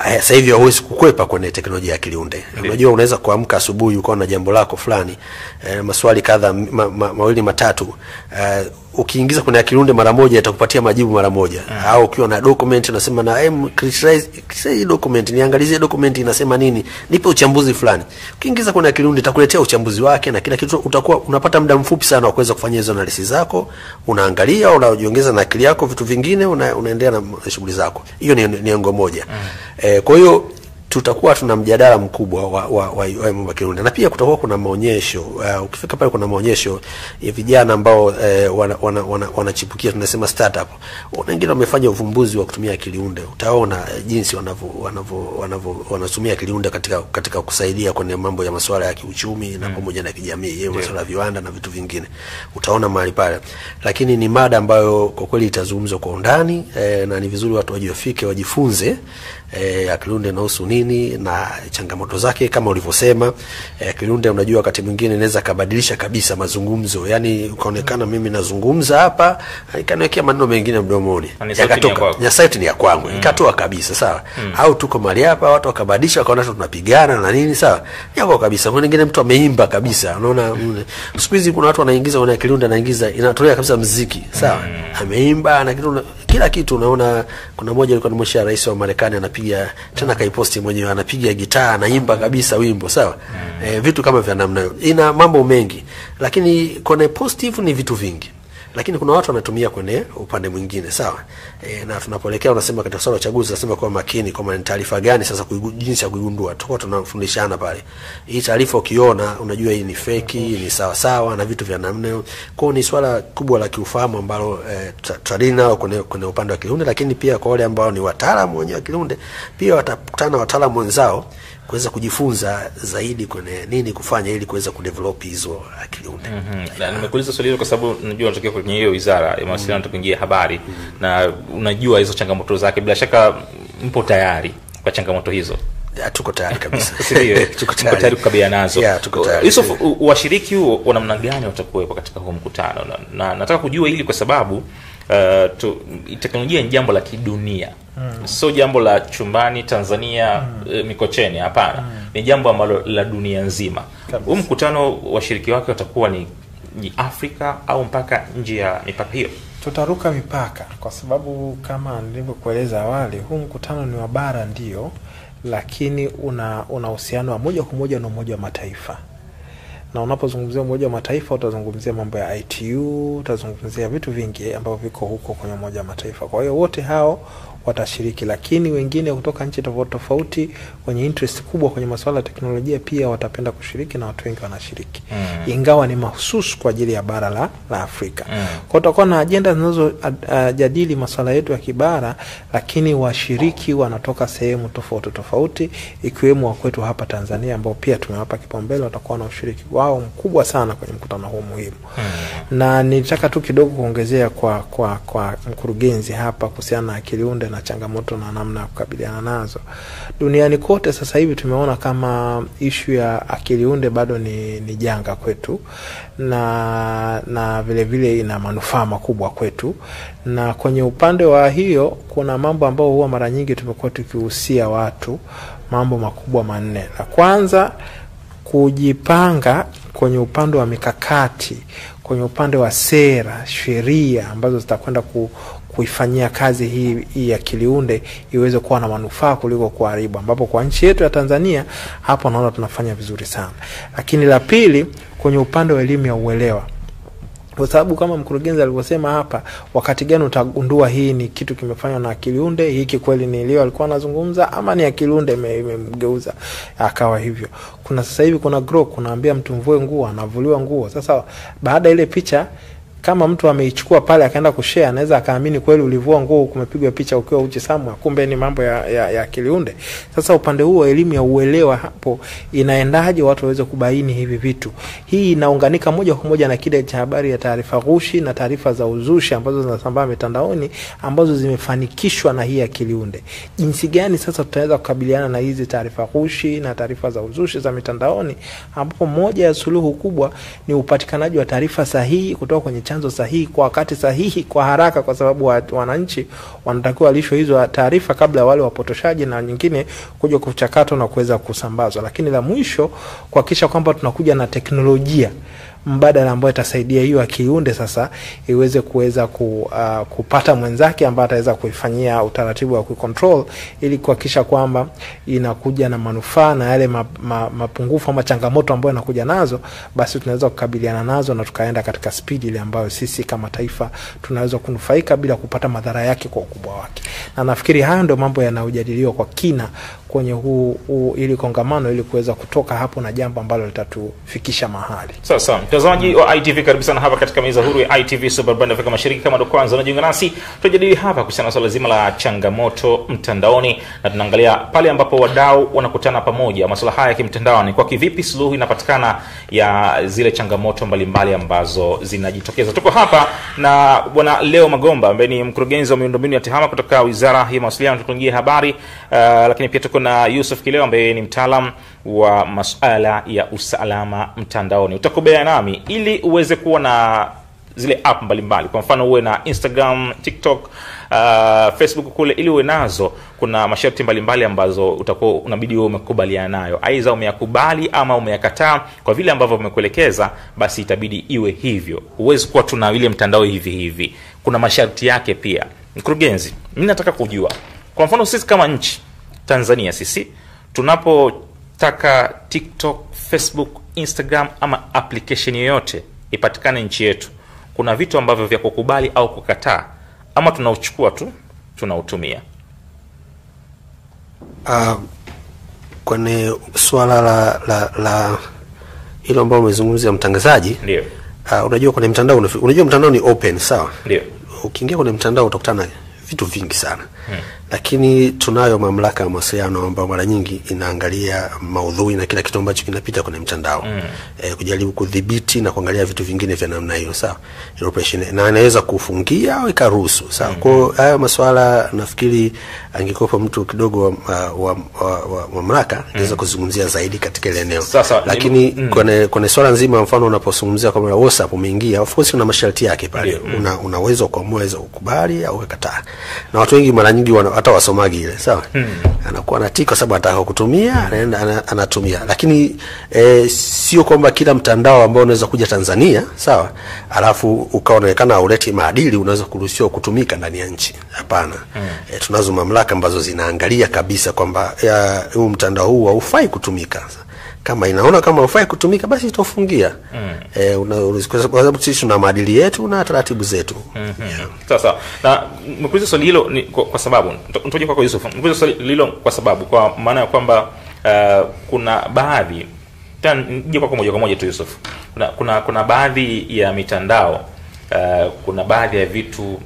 Sasa hivi hauwezi kukwepa kwenye teknolojia ya akili unde. Unajua unaweza kuamka asubuhi ukawa na jambo lako fulani, maswali kadha mawili matatu, ukiingiza kwenye akili unde mara moja itakupatia majibu mara moja. Au ukiwa na document unasema na criticize document, niangalizie document inasema nini, nipe uchambuzi fulani. Ukiingiza kwenye akili unde itakuletea uchambuzi wake na kila kitu, utakuwa unapata muda mfupi sana wa kuweza kufanya hizo analysis zako, unaangalia, unajiongeza na akili yako vitu vingine, unaendelea na shughuli zako. Hiyo ni ngo moja. Kwa hiyo tutakuwa tuna mjadala mkubwa wa akili unde, na pia kutakuwa kuna maonyesho. Ukifika pale kuna maonyesho ya vijana ambao wanachipukia, tunasema startup. Wengine wamefanya uvumbuzi wa kutumia akili unde. Utaona jinsi wanatumia akili unde katika kusaidia kwenye mambo ya masuala ya kiuchumi na pamoja na kijamii, masuala ya viwanda na vitu vingine. Utaona mahali pale. Lakini ni mada ambayo kwa kweli itazungumzwa kwa undani, na ni vizuri watu wajifike wajifunze akili unde inahusu nini na changamoto zake. Kama ulivyosema, akili unde unajua wakati mwingine inaweza kabadilisha kabisa mazungumzo. Yani ukaonekana mimi nazungumza hapa, ikaniwekea maneno mengine mdomoni, yakatoka ya sauti ni ya kwangu, ikatoa kabisa. Sawa. Au tuko mahali hapa watu wakabadilisha wakaona tunapigana na nini. Sawa. Yako kabisa. Mwingine mtu ameimba kabisa. Unaona siku hizi kuna watu wanaingiza kwenye akili unde, anaingiza inatolea kabisa muziki. Sawa. Ameimba na kila kitu. Unaona kuna mmoja alikuwa ni mwisho rais wa Marekani, anapiga tena kaiposti mwenyewe, anapiga gitaa, anaimba kabisa wimbo. Sawa. Vitu kama vya namna hiyo. Ina mambo mengi, lakini kwenye positive ni vitu vingi. Lakini kuna watu wanatumia kwenye upande mwingine. Sawa. Na tunapoelekea unasema katika swala la uchaguzi, tunasema kwa makini kwa taarifa gani sasa, jinsi ya kuigundua. Tutakuwa tunafundishana pale. Hii taarifa ukiona unajua hii ni fake, ni sawa sawa na vitu vya namna hiyo. Kwa ni swala kubwa la kiufahamu ambalo tutadili nao kwenye upande wa akili unde, lakini pia kwa wale ambao ni wataalamu wenye akili unde pia watakutana na wataalamu wenzao kuweza kujifunza zaidi kwenye nini kufanya ili kuweza kudevelop hizo akili unde. Na nimekuuliza swali hilo kwa sababu unajua unatokea kwenye hiyo wizara ya mawasiliano, tukiingia habari, na unajua hizo changamoto zake. Bila shaka mpo tayari kwa changamoto hizo? Tuko tayari kabisa. Tuko tayari kukabiliana nazo. Tuko tayari. Yusuf, washiriki wa namna gani watakuwepo katika huo mkutano? Na nataka kujua hili kwa sababu teknolojia ni jambo la kidunia. Sio jambo la chumbani Tanzania, Mikocheni, hapana. Ni jambo ambalo la dunia nzima. Huu mkutano washiriki wake watakuwa ni Afrika au mpaka nje ya mipaka hiyo? Tutaruka mipaka kwa sababu kama nilivyokueleza awali, huu mkutano ni wa bara ndio, lakini una uhusiano wa moja kwa moja na Umoja wa Mataifa. Na unapozungumzia Umoja wa Mataifa utazungumzia mambo ya ITU, utazungumzia vitu vingi ambavyo viko huko kwenye Umoja wa Mataifa. Kwa hiyo wote hao watashiriki, lakini wengine kutoka nchi tofauti tofauti wenye interest kubwa kwenye masuala ya teknolojia pia watapenda kushiriki, na watu wengi wanashiriki. Ingawa ni mahususi kwa ajili ya bara la Afrika. Kwa tutakuwa na agenda zinazojadili masuala yetu ya kibara, lakini washiriki wanatoka sehemu tofauti tofauti, ikiwemo wa kwetu hapa Tanzania ambao pia tumewapa kipaumbele. Watakuwa na ushiriki wao mkubwa sana kwenye mkutano huu muhimu. Na nitaka tu kidogo kuongezea kwa mkurugenzi hapa kuhusiana na akili unde na changamoto na namna ya kukabiliana nazo. Duniani kote sasa hivi tumeona kama issue ya akili unde bado ni janga kwetu, na vile vile ina manufaa makubwa kwetu. Na kwenye upande wa hiyo kuna mambo ambayo huwa mara nyingi tumekuwa tukihusia watu, mambo makubwa manne. La kwanza, kujipanga kwenye upande wa mikakati, kwenye upande wa sera, sheria ambazo zitakwenda kuifanyia kazi hii akili unde iweze kuwa na manufaa kuliko kuharibu, ambapo kwa nchi yetu ya Tanzania hapo naona tunafanya vizuri sana. Lakini la pili, kwenye upande wa elimu ya uelewa. Kwa sababu kama mkurugenzi alivyosema hapa, wakati gani utagundua hii ni kitu kimefanywa na akili unde, hiki kweli ni Leo alikuwa anazungumza ama ni akili unde imemgeuza akawa hivyo. Kuna sasa hivi kuna Grok, kunaambia mtu mvue nguo, anavuliwa nguo. Sasa baada ile picha, kama mtu ameichukua pale akaenda kushare, anaweza akaamini kweli ulivua nguo, kumepigwa picha ukiwa uchi samwa, kumbe ni mambo ya akili unde. Sasa upande huo elimu ya uelewa hapo inaendaje watu waweze kubaini hivi vitu? Hii inaunganika moja kwa moja na kile cha habari ya taarifa ghushi na taarifa za uzushi ambazo zinasambaa mitandaoni, ambazo zimefanikishwa na hii akili unde. Jinsi gani sasa tutaweza kukabiliana na hizi taarifa ghushi na taarifa za uzushi za mitandaoni, ambapo moja ya suluhu kubwa ni upatikanaji wa taarifa sahihi kutoka kwenye chanzo sahihi kwa wakati sahihi kwa haraka, kwa sababu wananchi wanatakiwa walishwe hizo taarifa kabla wale wapotoshaji na nyingine kuja kuchakatwa na kuweza kusambazwa. Lakini la mwisho, kuhakikisha kwamba tunakuja na teknolojia mbadala ambayo itasaidia hiyo akiunde sasa iweze kupata mwenzake ambaye ataweza kuifanyia utaratibu wa kucontrol, ili kuhakikisha kwamba inakuja na manufaa na yale mapungufu ama changamoto ambayo inakuja nazo, basi tunaweza kukabiliana nazo na tukaenda katika speed ile ambayo sisi kama taifa tunaweza kunufaika bila kupata madhara yake kwa ukubwa wake. Na nafikiri hayo ndio mambo yanayojadiliwa kwa kina kwenye ili kongamano, ili kuweza kutoka hapo na jambo ambalo litatufikisha mahali. Sasa mtazamaji wa ITV, karibu sana hapa katika meza huru ya ITV Super Band Afrika Mashariki. Kama ndo kwanza unajiunga nasi, tutajadili hapa kuhusiana na swala zima la changamoto mtandaoni, na tunaangalia pale ambapo wadau wanakutana pamoja masuala haya ya kimtandaoni, kwa kivipi suluhu inapatikana ya zile changamoto mbalimbali ambazo zinajitokeza. Tuko hapa na bwana Leo Magomba ambaye ni mkurugenzi wa miundombinu ya TEHAMA kutoka Wizara ya Mawasiliano na Teknolojia ya Habari, lakini pia tuko na Yusuf Kileo ambaye ni mtaalamu wa masuala ya usalama mtandaoni. Utakubea nami ili uweze kuwa na zile app mbalimbali. Kwa mfano uwe na Instagram, TikTok, Facebook kule, ili uwe nazo kuna masharti mbalimbali ambazo utakuwa unabidi wewe umekubaliana nayo. Aidha umeyakubali ama umeyakataa, kwa vile ambavyo umekuelekeza basi itabidi iwe hivyo. Huwezi kuwa tuna ile mtandao hivi hivi. Kuna masharti yake pia. Mkurugenzi, mimi nataka kujua, kwa mfano sisi kama nchi Tanzania, sisi tunapotaka TikTok, Facebook, Instagram ama application yoyote ipatikane nchi yetu, kuna vitu ambavyo vya kukubali au kukataa, ama tunauchukua tu tunautumia? Kwenye swala la hilo ambalo umezungumzia mtangazaji, ndio unajua kwenye mtandao, unajua mtandao ni open, sawa? Ndio. Ukiingia kwenye mtandao utakutana vitu vingi sana. Lakini tunayo mamlaka ya mawasiliano ambayo mara nyingi inaangalia maudhui na kila kitu ambacho kinapita kwenye mtandao, kujaribu kudhibiti na kuangalia vitu vingine vya namna hiyo, sawa? Operation na inaweza kufungia au ikaruhusu, sawa? Kwa haya masuala nafikiri angekupa mtu kidogo wa mamlaka anaweza kuzungumzia zaidi katika ile eneo. Lakini kwenye swala nzima, mfano unapozungumzia kama WhatsApp umeingia, of course kuna masharti yake pale. Unaweza kuamua ukubali au ukakataa. Na watu wengi mara nyingi hata wasomagi ile, sawa? Anakuwa anatika kwa sababu anataka kutumia, anatumia. Lakini sio kwamba kila mtandao ambao unaweza kuja Tanzania, sawa, alafu ukaonekana uleti maadili unaweza kuruhusiwa kutumika ndani ya nchi. Hapana. Tunazo mamlaka ambazo zinaangalia kabisa kwamba huu mtandao huu haufai kutumika. Kama inaona kama haufai kutumika, basi itafungia. Kwa sababu sisi tuna maadili yetu na taratibu zetu. Sasa na mkuuliza swali hilo ni kwa sababu nitoje kwako Yusuf. Mkuuliza swali hilo kwa sababu, kwa maana ya kwamba kuna baadhi je kwa moja kwa moja tu Yusuf, kuna baadhi ya mitandao, kuna baadhi ya vitu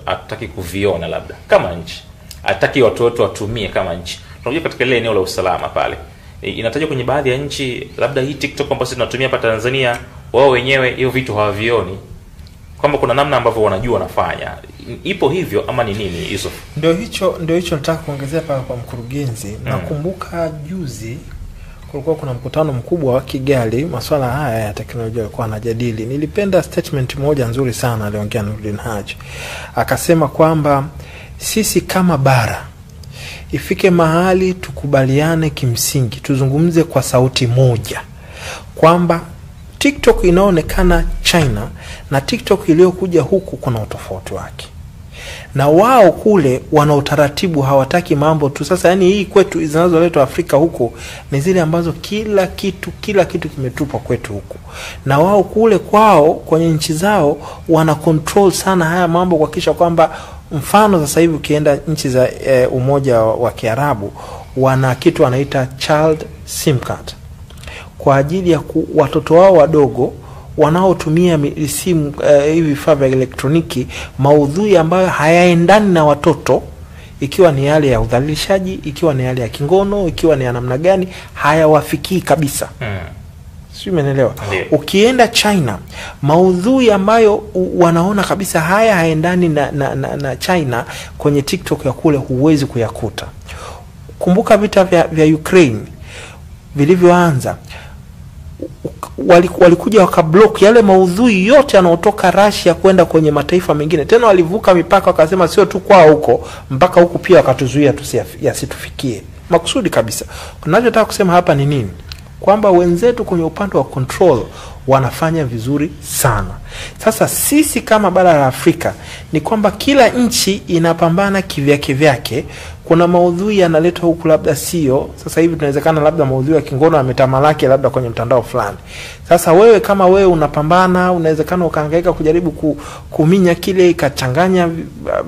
hataki kuviona, labda kama nchi hataki watu wote watumie kama nchi. Tunakuja katika ile eneo la usalama pale, inatajwa kwenye baadhi ya nchi, labda hii TikTok ambayo tunatumia hapa Tanzania, wao wenyewe hiyo vitu hawavioni, kwamba kuna namna ambavyo wanajua wanafanya. Ipo hivyo ama ni nini Yusuf? Ndio hicho nataka kuongezea pale kwa mkurugenzi. Nakumbuka juzi kulikuwa kuna mkutano mkubwa wa Kigali, masuala haya ya teknolojia yalikuwa yanajadili. Nilipenda statement moja nzuri sana aliongea Nurdin Haji. Akasema kwamba sisi kama bara ifike mahali tukubaliane kimsingi, tuzungumze kwa sauti moja kwamba TikTok inaonekana China na TikTok iliyokuja huku kuna utofauti wake. na wao kule wana utaratibu, hawataki mambo tu. Sasa yani hii kwetu zinazoletwa Afrika huko ni zile ambazo kila kitu kimetupwa kwetu huko, na wao kule kwao kwenye nchi zao wana control sana haya mambo, kuhakikisha kwamba mfano sasa hivi ukienda nchi za Umoja wa Kiarabu wana kitu wanaita child sim card kwa ajili ya watoto wao wadogo wanaotumia simu hivi vifaa vya elektroniki, maudhui ambayo hayaendani na watoto, ikiwa ni yale ya udhalilishaji, ikiwa ni yale ya kingono, ikiwa ni ya namna gani, hayawafikii kabisa. Sio, umeelewa? Ukienda China, maudhui ambayo wanaona kabisa haya haendani na China kwenye TikTok ya kule huwezi kuyakuta. Kumbuka vita vya Ukraine vilivyoanza, walikuja wakablock yale maudhui yote yanayotoka Russia kwenda kwenye mataifa mengine. Tena walivuka mipaka, wakasema sio tu kwao huko, mpaka huku pia wakatuzuia yasitufikie. Makusudi kabisa. Ninachotaka kusema hapa ni nini? Kwamba wenzetu kwenye upande wa control wanafanya vizuri sana. Sasa sisi kama bara la Afrika ni kwamba kila nchi inapambana kivyake. Kuna maudhui yanaletwa huku labda sio. Sasa hivi tunawezekana labda maudhui ya kingono yametamalaki labda kwenye mtandao fulani. Sasa wewe kama wewe unapambana, unawezekana ukahangaika kujaribu kuminya kile, ikachanganya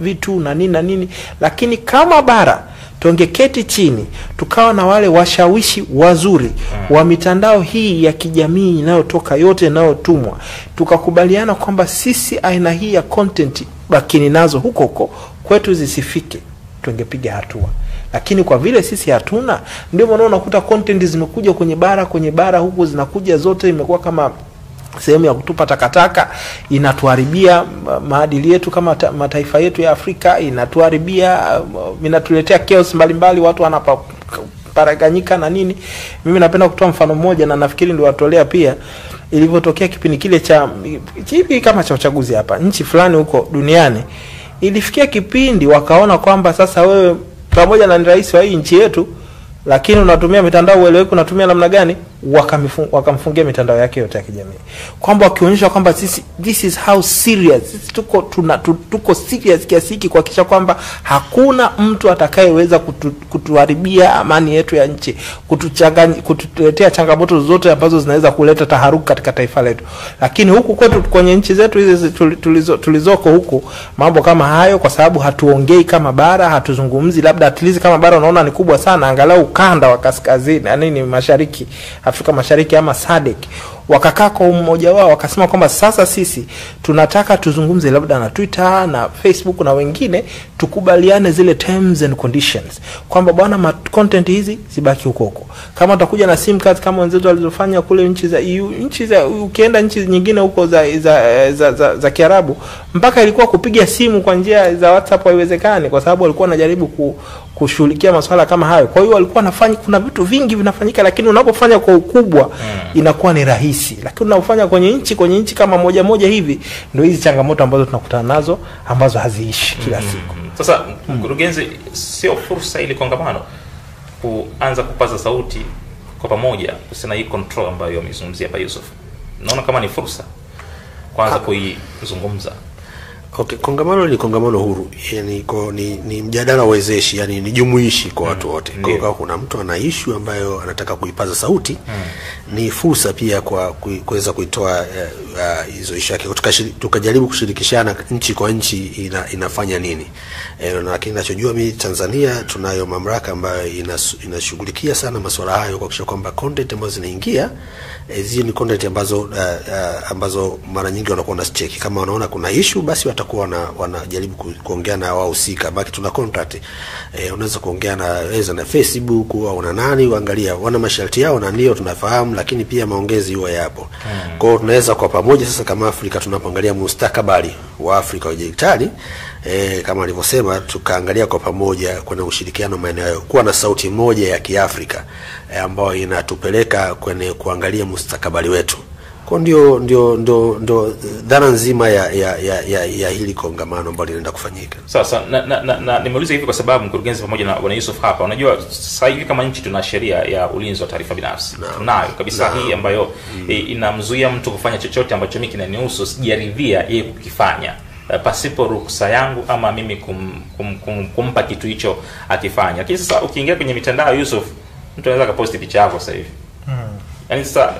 vitu na nini. Lakini kama bara tungeketi chini, tukawa na wale washawishi wazuri wa mitandao hii ya kijamii inayotoka yote inayotumwa, tukakubaliana kwamba sisi aina hii ya content bakini nazo huko kwetu zisifike, tungepiga hatua. Lakini kwa vile sisi hatuna, ndio maana unakuta content zimekuja kwenye bara huko, zinakuja zote, imekuwa kama sehemu ya kutupa takataka, inatuharibia maadili yetu kama mataifa yetu ya Afrika, inatuharibia, inatuletea chaos mbalimbali, watu wanaparaganyika na nini. Mimi napenda kutoa mfano mmoja, na nafikiri ndio watolea pia, ilivyotokea kipindi kile cha kama cha uchaguzi hapa nchi fulani huko duniani. Ilifikia kipindi wakaona kwamba sasa wewe pamoja na rais wa hii nchi yetu, lakini unatumia mitandao, ueleweki unatumia namna gani, wakamfungia mitandao yake yote ya kijamii, kwamba wakionyesha kwamba this is how serious sisi tuko serious kiasi hiki kuhakikisha kwamba hakuna mtu atakayeweza kutuharibia amani yetu ya nchi, kutuletea changamoto zote ambazo zinaweza kuleta taharuki katika taifa letu. Lakini huku kwetu kwenye nchi zetu hizi tulizoko huku, mambo kama hayo, kwa sababu hatuongei kama bara, hatuzungumzi, labda at least kama bara unaona ni kubwa sana, angalau ukanda wa kaskazini mashariki, Afrika Mashariki ama SADC, wakakaa kwa mmoja wao wakasema kwamba sasa sisi tunataka tuzungumze labda na Twitter na Facebook na wengine, tukubaliane zile terms and conditions kwamba bwana content hizi zibaki huko. Kama utakuja na sim card kama wenzetu walizofanya kule nchi za EU, ukienda nchi nyingine huko za Kiarabu, mpaka ilikuwa kupiga simu kwa njia za WhatsApp haiwezekani, kwa sababu walikuwa wanajaribu kushughulikia masuala kama hayo. Kwa hiyo walikuwa wanafanya, kuna vitu vingi vinafanyika, lakini unapofanya kwa ukubwa inakuwa ni rahisi. Lakini unapofanya kwenye nchi kama moja hivi, ndio hizi changamoto ambazo tunakutana nazo ambazo haziishi kila siku. Sasa mkurugenzi, sio fursa ili kongamano kuanza kupaza sauti kwa pamoja kusema hii control ambayo amezungumzia hapa Yusuf? Naona kama ni fursa kwanza kuizungumza. Okay, kongamano ni kongamano huru, yani ni mjadala wezeshi, yani ni jumuishi kwa watu wote. Kwa kuna mtu ana issue ambayo anataka kuipaza sauti, ni fursa pia kwa kuweza kuitoa hizo issue yake, tukajaribu kushirikishana nchi kwa nchi inafanya nini. Lakini ninachojua mimi, Tanzania tunayo mamlaka ambayo inashughulikia sana masuala hayo, kwa kuhakikisha kwamba content ambazo zinaingia hizi ni content ambazo mara nyingi wanakuwa na check. Kama wanaona kuna issue, basi watakuwa wanajaribu kuongea na wahusika. Baki tuna contract, unaweza kuongea na Facebook au na nani, uangalia wana masharti yao na ndio tunafahamu, lakini pia maongezi huwa yapo. Kwa hiyo tunaweza kwa pamoja sasa kama Afrika tunapoangalia mustakabali wa Afrika ujitali, kama alivyosema, tukaangalia kwa pamoja kuna ushirikiano maeneo, kuwa na sauti moja ya Kiafrika ambayo inatupeleka kwenye kuangalia mustakabali wetu. Kwa ndio dhana nzima ya hili kongamano ambalo linaenda kufanyika. Sasa na nimeuliza hivi kwa sababu mkurugenzi pamoja na Bwana Yusuf hapa, unajua sasa hivi kama nchi tuna sheria ya ulinzi wa taarifa binafsi. Tunayo kabisa hii ambayo inamzuia mtu kufanya chochote ambacho mimi kinanihusu sijaridhia yeye kukifanya. pasipo ruhusa yangu ama mimi kumpa kitu hicho akifanya. Lakini sasa ukiingia kwenye mitandao, Yusuf, mtu anaweza kuposti picha yako sasa hivi. Yaani sasa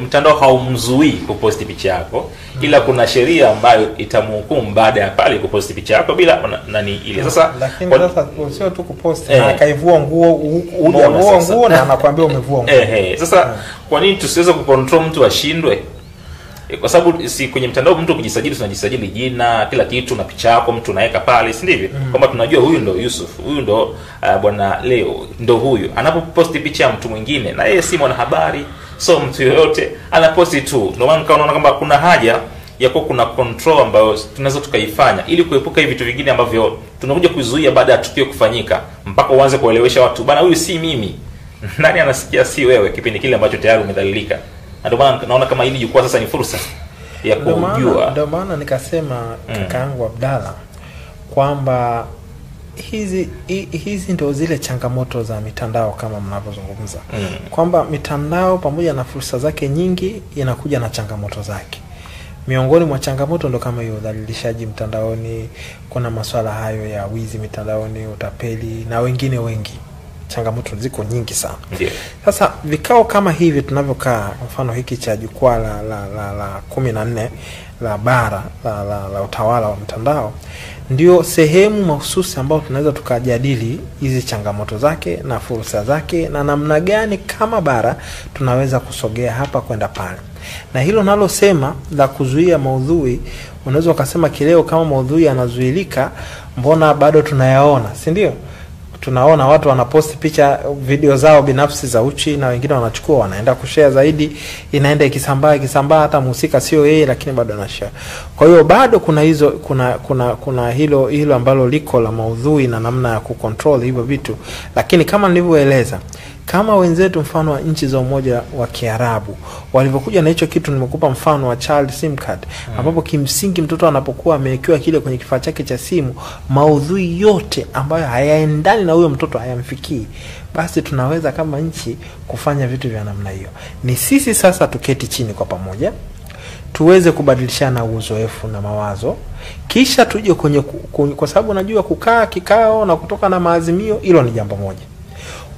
mtandao haumzuii kuposti picha yako, ila kuna sheria ambayo itamhukumu baada ya pale kuposti picha yako bila nani ile. Sasa lakini sasa sio tu kuposti na akaivua nguo, hujavua nguo na anakuambia umevua nguo. Sasa kwa nini tusiweze kucontrol mtu ashindwe? Kwa sababu si kwenye mtandao mtu kujisajili, tunajisajili jina, kila kitu na picha yako mtu unaweka pale, si ndivyo? Kwamba tunajua huyu ndo Yusuf, huyu ndo bwana Leo, ndo huyu. Anapoposti picha ya mtu mwingine na yeye si mwanahabari, so mtu yoyote anaposti tu. Ndio maana unaona kwamba kuna haja ya kuwa kuna control ambayo tunaweza tukaifanya ili kuepuka hivi vitu vingine ambavyo tunakuja kuzuia baada ya tukio kufanyika, mpaka uanze kuelewesha watu bana, huyu si mimi. Nani anasikia si wewe kipindi kile ambacho tayari umedhalilika? Ndio maana naona kama hili jukwaa sasa ni fursa ya kujua. Ndio maana nikasema kakaangu Abdalla kwamba hizi ndio zile changamoto za mitandao kama mnavyozungumza. Kwamba mitandao pamoja na fursa zake nyingi inakuja na changamoto zake. Miongoni mwa changamoto ndo kama hiyo udhalilishaji mtandaoni, kuna masuala hayo ya wizi mitandaoni, utapeli na wengine wengi. Changamoto ziko nyingi sana. Sasa vikao kama hivi tunavyokaa, mfano hiki cha jukwaa la 14 la bara la utawala wa mtandao, ndio sehemu mahususi ambayo tunaweza tukajadili hizi changamoto zake na fursa zake na namna gani kama bara tunaweza kusogea hapa kwenda pale. Na hilo nalosema la kuzuia maudhui, unaweza ukasema kileo kama maudhui yanazuilika, mbona bado tunayaona, si ndio? Tunaona watu wanaposti picha, video zao binafsi za uchi, na wengine wanachukua wanaenda kushare zaidi, inaenda ikisambaa hata mhusika sio yeye lakini bado anashare. Kwa hiyo bado kuna hizo kuna hilo ambalo liko la maudhui na namna ya kucontrol hivyo vitu. Lakini kama nilivyoeleza, kama wenzetu mfano wa nchi za Umoja wa Kiarabu walivyokuja na hicho kitu, nimekupa mfano wa child sim card, ambapo kimsingi mtoto anapokuwa amewekewa kile kwenye kifaa chake cha simu, maudhui yote ambayo hayaendani na huyo mtoto hayamfikii, basi tunaweza kama nchi kufanya vitu vya namna hiyo. Ni sisi sasa tuketi chini kwa pamoja, tuweze kubadilishana uzoefu na mawazo, kisha tuje kwa sababu najua kukaa kikao na kutoka na maazimio, hilo ni jambo moja.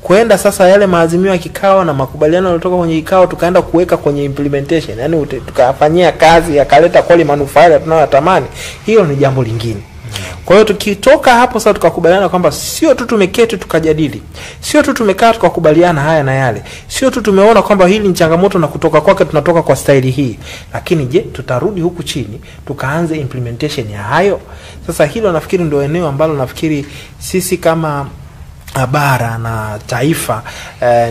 Kwenda sasa yale maazimio ya kikao na makubaliano yaliyotoka kwenye kikao tukaenda kuweka kwenye implementation, yani tukafanyia kazi yakaleta kweli manufaa tunayotamani, hiyo ni jambo lingine. Kwa hiyo tukitoka hapo sasa tukakubaliana kwamba sio tu tumeketi tukajadili, sio tu tumekaa tukakubaliana haya na yale, sio tu tumeona kwamba hili ni changamoto na kutoka kwake tunatoka kwa staili hii, lakini je, tutarudi huku chini tukaanze implementation ya hayo? Sasa hilo nafikiri ndio eneo ambalo nafikiri sisi kama bara na taifa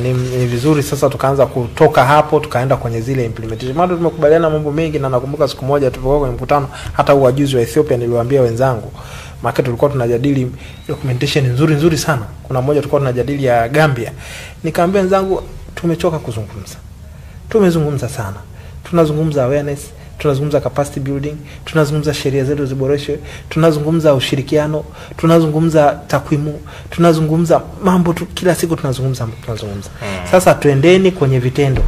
ni vizuri sasa tukaanza kutoka hapo tukaenda kwenye zile implementation. Maana tumekubaliana mambo mengi, na nakumbuka siku moja tulipokuwa kwenye mkutano hata uajuzi wa Ethiopia niliwaambia wenzangu, maana tulikuwa tunajadili documentation nzuri sana. Kuna mmoja tulikuwa tunajadili ya Gambia. Nikamwambia wenzangu tumechoka kuzungumza. Tumezungumza sana. Tunazungumza awareness, tunazungumza capacity building, tunazungumza sheria zetu ziboreshwe, tunazungumza ushirikiano, tunazungumza takwimu, tunazungumza mambo kila siku tunazungumza. Sasa tuendeni kwenye vitendo.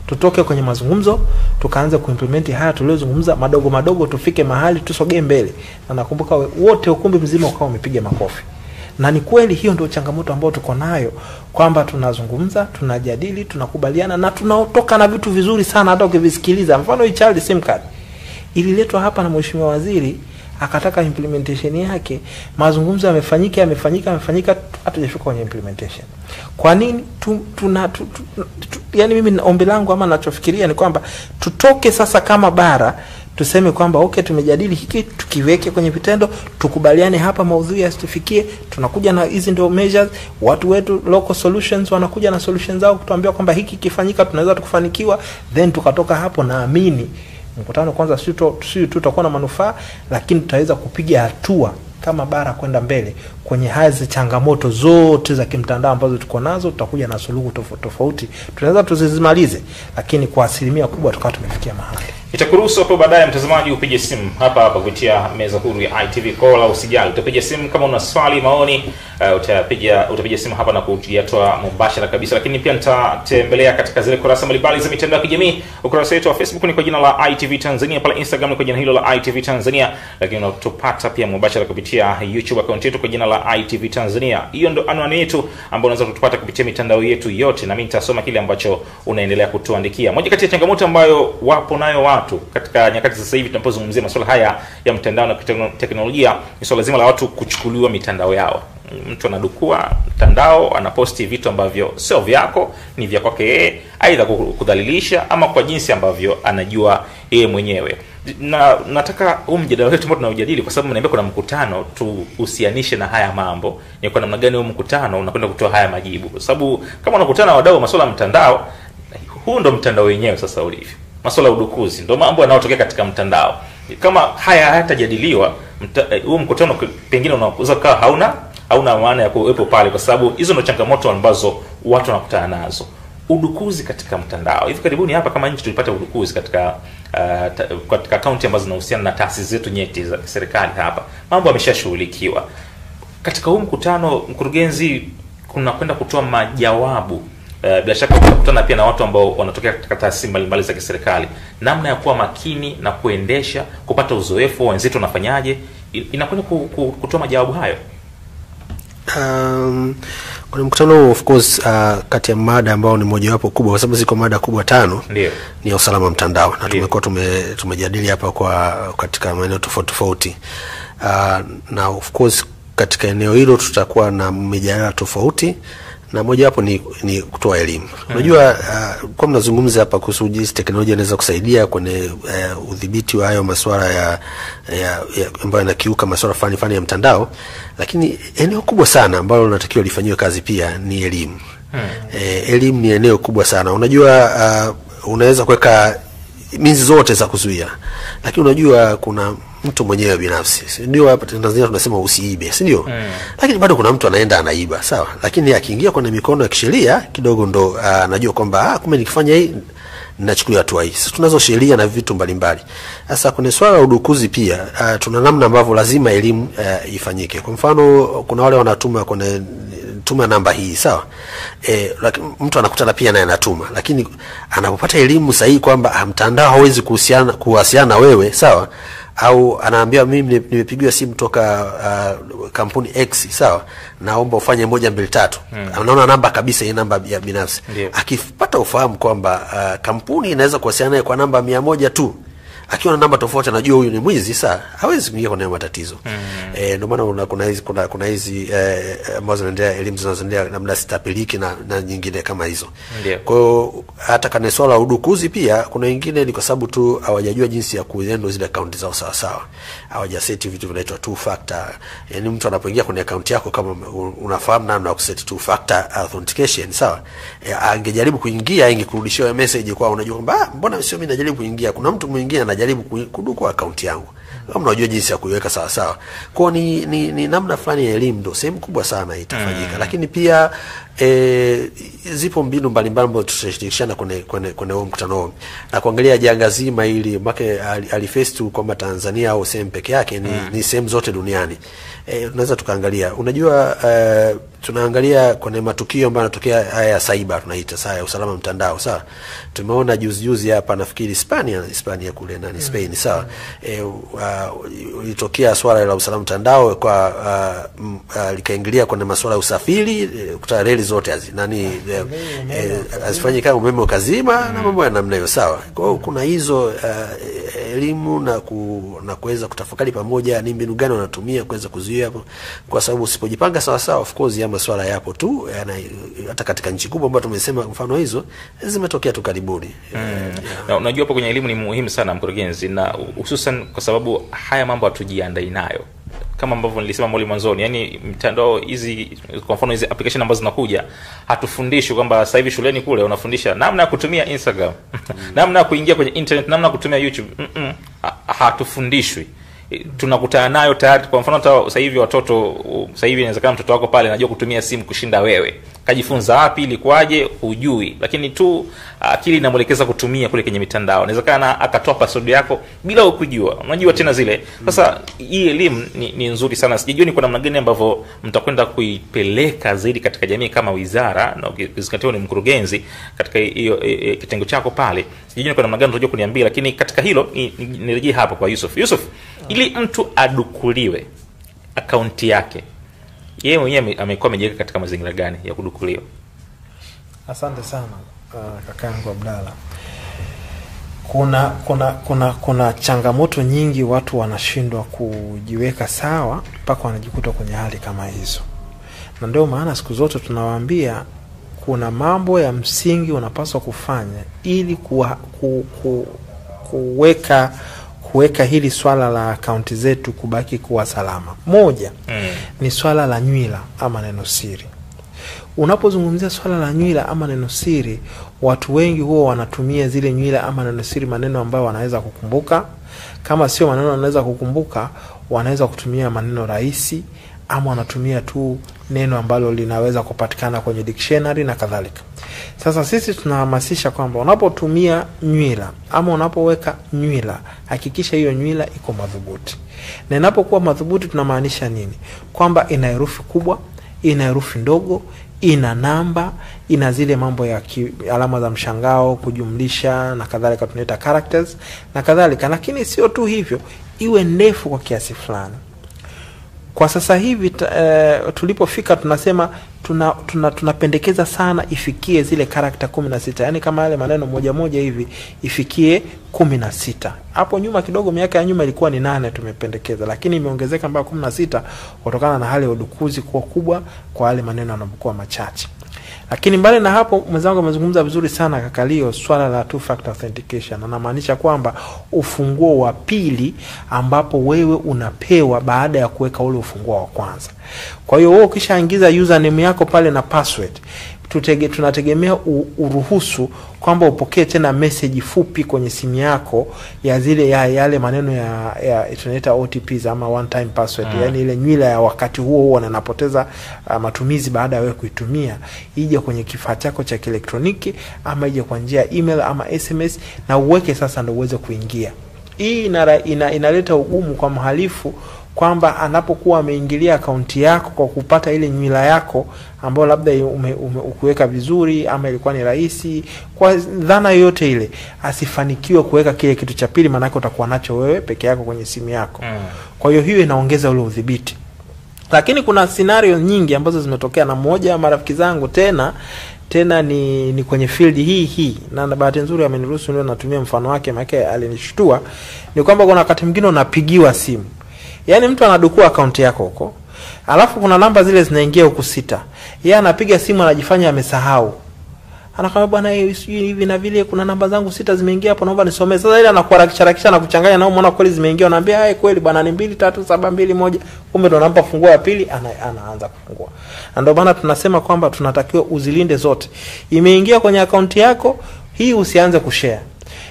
Tutoke kwenye mazungumzo, tukaanza kuimplement haya tuliozungumza madogo tufike mahali tusogee mbele. Na nakumbuka wote ukumbi mzima ukao umepiga makofi. Na ni kweli hiyo ndio changamoto ambayo tuko nayo, kwamba tunazungumza, tunajadili, tunakubaliana na tunaotoka na vitu vizuri sana hata ukivisikiliza. Mfano hii child sim card ililetwa hapa na mheshimiwa waziri, akataka implementation yake, mazungumzo yamefanyika hatujafika kwenye implementation. Kwa nini yani mimi ombi langu ama ninachofikiria ni kwamba tutoke sasa kama bara, tuseme kwamba okay, tumejadili hiki, tukiweke kwenye vitendo, tukubaliane hapa maudhui yasitufikie, tunakuja na hizi ndio measures, watu wetu local solutions wanakuja na solutions zao kutuambia kwamba hiki kifanyika tunaweza tukufanikiwa, then tukatoka hapo. Naamini mkutano kwanza sio tutakuwa na manufaa, lakini tutaweza kupiga hatua kama bara kwenda mbele kwenye hizi changamoto zote za kimtandao ambazo tuko nazo. Tutakuja na suluhu tofauti, tunaweza tuzizimalize, lakini kwa asilimia kubwa tukawa tumefikia mahali. Itakuruhusu hapo baadaye mtazamaji upige simu hapa kupitia meza huru ya ITV Call, au usijali utapiga simu kama una swali, maoni, utapiga simu hapa na kuyatoa mubashara kabisa. Lakini pia nitatembelea katika zile kurasa mbalimbali za mitandao ya kijamii. Ukurasa wetu wa Facebook ni kwa jina la ITV Tanzania, pale Instagram ni kwa jina hilo la ITV Tanzania, lakini unatupata pia mubashara kupitia YouTube account yetu kwa jina la ITV Tanzania. Hiyo ndo anwani yetu ambayo unaweza kutupata kupitia mitandao yetu yote, na mimi nitasoma kile ambacho unaendelea kutuandikia. Moja kati ya changamoto ambayo wapo nayo watu katika nyakati sasa hivi tunapozungumzia masuala haya ya mtandao na teknolojia ni swala zima la watu kuchukuliwa mitandao yao. Mtu anadukua mtandao, anaposti vitu ambavyo sio vyako, ni vya kwake yeye, aidha kudhalilisha ama kwa jinsi ambavyo anajua yeye mwenyewe. Na nataka huu mjadala wetu ambao tunaujadili, kwa sababu mnaambia kuna mkutano, tuhusianishe na haya mambo. Ni kwa namna gani huu mkutano unakwenda kutoa haya majibu? Kwa sababu kama unakutana wadau wa masuala ya mtandao, huu ndo mtandao wenyewe sasa ulivyo. Masuala ya udukuzi ndo mambo yanayotokea katika mtandao. Kama haya hayatajadiliwa, huu mkutano pengine unaweza kuwa hauna maana ya kuwepo pale, kwa sababu hizo ndo changamoto ambazo watu wanakutana nazo. Udukuzi katika mtandao. Hivi karibuni hapa kama nchi tulipata udukuzi katika akaunti ambazo zinahusiana na taasisi zetu nyeti za serikali hapa. Mambo yameshashughulikiwa. Katika huu mkutano, mkurugenzi kuna kwenda kutoa majawabu. Bila shaka utakutana pia na watu ambao wanatokea katika taasisi mbalimbali za kiserikali. Namna ya kuwa makini na kuendesha, kupata uzoefu wenzetu wanafanyaje, inakwenda kutoa majawabu hayo. Kuna mkutano of course kati ya mada ambao ni mojawapo kubwa, kwa sababu ziko mada kubwa 5. Ndio. Ni usalama mtandao, na tumekuwa tumejadili hapa katika maeneo tofauti. Na of course katika eneo hilo tutakuwa na mijadala tofauti, na moja hapo ni kutoa elimu. Unajua kwa mnazungumza hapa kuhusu jinsi teknolojia inaweza kusaidia kwenye udhibiti wa hayo masuala ya ambayo yanakiuka masuala fani ya mtandao, lakini eneo kubwa sana ambalo linatakiwa lifanywe kazi pia ni elimu. Elimu ni eneo kubwa sana. Unajua unaweza kuweka minzi zote za kuzuia, lakini unajua kuna mtu mwenyewe binafsi. Ndio hapa Tanzania tunasema usiibe, si ndio? Lakini bado kuna mtu anaenda anaiba, sawa? Lakini akiingia kwenye mikono ya kisheria kidogo ndo anajua kwamba kumbe nikifanya hii ninachukulia hatua hii. Sisi tunazo sheria na vitu mbalimbali. Sasa kwenye swala la udukuzi pia tuna namna ambavyo lazima elimu ifanyike. Kwa mfano kuna wale wanatuma kwenye tuma namba hii, sawa? Lakini mtu anakutana pia naye anatuma, lakini anapopata elimu sahihi kwamba mtandao hawezi kuhusiana na wewe, sawa? Au anaambia mimi nimepigiwa simu toka kampuni X, sawa, naomba ufanye 1 2 3. Anaona namba kabisa, hii namba ya binafsi. Akipata ufahamu kwamba kampuni inaweza kuwasiliana naye kwa namba 100 tu, akiwa na namba tofauti anajua huyu ni mwizi, sawa, hawezi kuingia kwenye matatizo. Ndio maana kuna hizi ambazo zinaendelea, elimu zinazoendelea namna sitapiliki na nyingine kama hizo. Kwa hiyo hata kana swala la udukuzi pia kuna wengine ni kwa sababu tu hawajajua jinsi ya kuhandle zile account zao sawa sawa. Hawajaseti vitu vinaitwa two factor. Yaani mtu anapoingia kwenye account yako, kama unafahamu namna ya kuset two factor authentication, sawa, angejaribu kuingia ingekurudishia message kwa unajua kwamba mbona sio mimi najaribu kuingia, kuna mtu mwingine anajaribu kudukua account yangu. Kama unajua jinsi ya kuiweka sawa sawa. Kwa ni namna fulani ya elimu ndo sehemu kubwa sana itafanyika. Lakini pia zipo mbinu mbalimbali ambazo tutashirikishana kwenye huo mkutano na kuangalia janga zima ili make aliface tu kwamba Tanzania au sehemu peke yake, ni sehemu zote duniani. Tunaweza tukaangalia, unajua tunaangalia kwenye matukio ambayo yanatokea haya ya cyber, tunaita saa ya usalama mtandao, sawa. Tumeona juzi hapa nafikiri Hispania kule na Spain, sawa, ilitokea swala la usalama mtandao kwa likaingilia kwenye masuala ya usafiri, kuta reli zote azifanye kama umeme ukazima na mambo ya namna hiyo, sawa. Kwa hiyo kuna hizo elimu na kuweza kutafakari pamoja ni mbinu gani wanatumia kuweza kuzuia hapo, kwa sababu usipojipanga sawa sawa, of course ya masuala yapo tu, hata katika nchi kubwa ambazo tumesema mfano hizo zimetokea tu karibuni. Na unajua hapo kwenye elimu ni muhimu sana mkurugenzi, na hususan kwa sababu haya mambo hatujiandai nayo. Kama ambavyo nilisema mwali mwanzoni, yani mtandao hizi, kwa mfano hizi application ambazo zinakuja, hatufundishwi kwamba sasa hivi shuleni kule unafundisha namna ya kutumia Instagram, namna ya kuingia kwenye internet, namna ya kutumia YouTube. Hatufundishwi. tunakutana nayo tayari. Kwa mfano sasa hivi watoto, sasa hivi inawezekana mtoto wako pale anajua kutumia simu kushinda wewe. Kajifunza wapi, ilikuwaje, hujui, lakini tu akili inamuelekeza kutumia kule kwenye mitandao. Inawezekana akatoa password yako bila ukujua. Unajua tena zile. Sasa hii elimu ni nzuri sana. Sijui ni kwa namna gani ambavyo mtakwenda kuipeleka zaidi katika jamii kama wizara, na ukizingatia ni mkurugenzi katika hiyo kitengo chako pale. Sijui ni kwa namna gani unajua kuniambia, lakini katika hilo nirejee hapo kwa Yusuf. Yusuf, ili mtu adukuliwe akaunti yake, yeye mwenyewe amekuwa amejiweka katika mazingira gani ya kudukuliwa? Asante sana kakaangu Abdalla. Kuna changamoto nyingi, watu wanashindwa kujiweka sawa mpaka wanajikuta kwenye hali kama hizo. Na ndio maana siku zote tunawaambia kuna mambo ya msingi unapaswa kufanya ili kuweka hili swala la akaunti zetu kubaki kuwa salama. Moja ni swala la nywila ama neno siri. Unapozungumzia swala la nywila ama neno siri, watu wengi huwa wanatumia zile nywila ama neno siri maneno ambayo wanaweza kukumbuka. Kama sio maneno wanaweza kukumbuka, wanaweza kutumia maneno rahisi, ama wanatumia tu neno ambalo linaweza kupatikana kwenye dictionary na kadhalika. Sasa sisi tunahamasisha kwamba unapotumia nywila ama unapoweka nywila, hakikisha hiyo nywila iko madhubuti. Na inapokuwa madhubuti tunamaanisha nini? Kwamba ina herufi kubwa, ina herufi ndogo, ina namba, ina zile mambo ya alama za mshangao, kujumlisha na kadhalika, tunaita characters na kadhalika. Lakini sio tu hivyo, iwe ndefu kwa kiasi fulani. Kwa sasa hivi tulipofika tunasema tunapendekeza sana ifikie zile character 16. Yaani kama yale maneno moja moja hivi ifikie 16. Hapo nyuma kidogo, miaka ya nyuma ilikuwa ni 8 tumependekeza, lakini imeongezeka mpaka 16 kutokana na hali ya udukuzi kuwa kubwa kwa yale maneno yanapokuwa machache. Lakini mbali na hapo, mwenzangu amezungumza vizuri sana Kakalio, swala la two factor authentication. Anamaanisha kwamba ufunguo wa pili ambapo wewe unapewa baada ya kuweka ule ufunguo wa kwanza. Kwa hiyo wewe ukishaingiza username yako pale na password, tunategemea uruhusu kwamba upokee tena message fupi kwenye simu yako ya zile yale maneno ya tunaita OTPs ama one time password. Yani ile nywila ya wakati huo wanapoteza matumizi baada ya wewe kuitumia, ije kwenye kifaa chako cha kielektroniki ama ije kwa njia ya email ama SMS, na uweke sasa ndio uweze kuingia. Hii inaleta ugumu kwa mhalifu kwamba anapokuwa ameingilia akaunti yako kwa kupata ile nywila yako ambayo labda ukuweka vizuri ama ilikuwa ni rahisi, kwa dhana yote ile asifanikiwe kuweka kile kitu cha pili, maana yake utakuwa nacho wewe peke yako kwenye simu yako. Kwa hiyo inaongeza ule udhibiti. Lakini kuna scenario nyingi ambazo zimetokea, na mmoja wa marafiki zangu tena ni kwenye field hii, na bahati nzuri ameniruhusu ndio natumia mfano wake, maana alinishtua. Ni kwamba kuna wakati mwingine unapigiwa simu, yani mtu anadukua akaunti yako huko, alafu kuna namba zile zinaingia huko 6. Yeye anapiga simu anajifanya amesahau. Anakwambia bwana, hivi na vile kuna namba zangu 6 zimeingia hapo, naomba nisomee. Sasa ile anakuharakisha na kuchanganya, nao muona kweli zimeingia, anaambia kweli bwana ni 23721, kumbe ndo anampa funguo ya pili, anaanza kufungua. Na ndio maana tunasema kwamba tunatakiwa uzilinde zote. Imeingia kwenye akaunti yako hii, usianze kushare.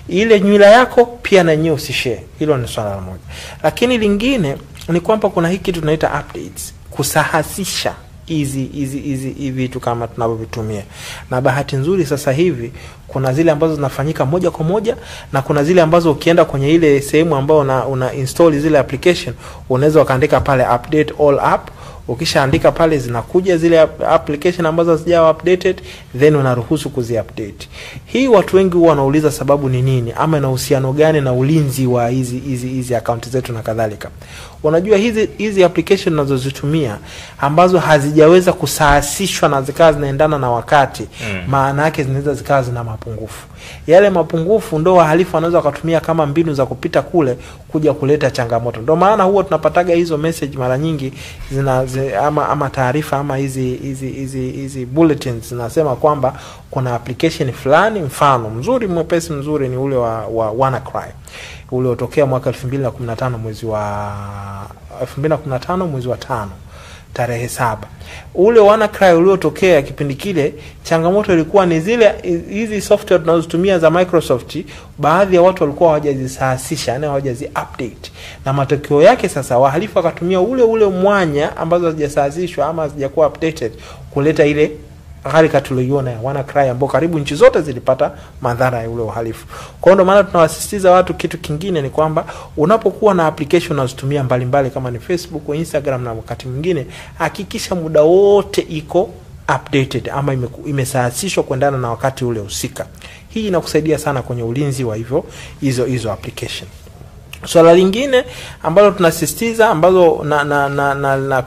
Ile nywila yako pia na yenyewe usishare. Hilo ni swala moja. Lakini lingine ni kwamba kuna hiki tunaita updates, kusahasisha hizi vitu kama tunavyovitumia. Na bahati nzuri sasa hivi kuna zile ambazo zinafanyika moja kwa moja, na kuna zile ambazo ukienda kwenye ile sehemu ambayo una install zile application, unaweza ukaandika pale update all app. Ukishaandika pale zinakuja zile application ambazo hazijawa updated, then unaruhusu kuziupdate. Hii watu wengi huwa wanauliza sababu ni nini, ama ina uhusiano gani na ulinzi wa hizi account zetu na kadhalika. Unajua hizi application tunazozitumia ambazo hazijaweza kusahasishwa na zikawa zinaendana na wakati, maana yake zinaweza zikawa zina mapungufu. Yale mapungufu ndio wahalifu wanaweza kutumia kama mbinu za kupita kule kuja kuleta changamoto. Ndio maana huwa tunapataga hizo message mara nyingi ama taarifa ama hizi bulletins zinasema kwamba kuna application fulani, mfano mzuri ni ule wa WannaCry ule utokea mwaka 2015 mwezi wa 5 tarehe 7. Ule WannaCry uliotokea kipindi kile, changamoto ilikuwa ni zile hizi software tunazotumia za Microsoft, baadhi ya watu walikuwa hawajazisasisha, yani hawajazi update. Na matokeo yake sasa wahalifu wakatumia ule mwanya ambazo hazijasasishwa ama hazijakuwa updated kuleta ile gharika tuliyoiona ya WannaCry ambao karibu nchi zote zilipata madhara ya ule uhalifu. Kwa hiyo maana tunawasisitiza watu, kitu kingine ni kwamba unapokuwa na application unazotumia mbalimbali kama ni Facebook, Instagram na wakati mwingine, hakikisha muda wote iko updated ama imesasishwa kuendana na wakati ule husika. Hii inakusaidia sana kwenye ulinzi wa hizo application. Swala lingine ambalo tunasisitiza, ambazo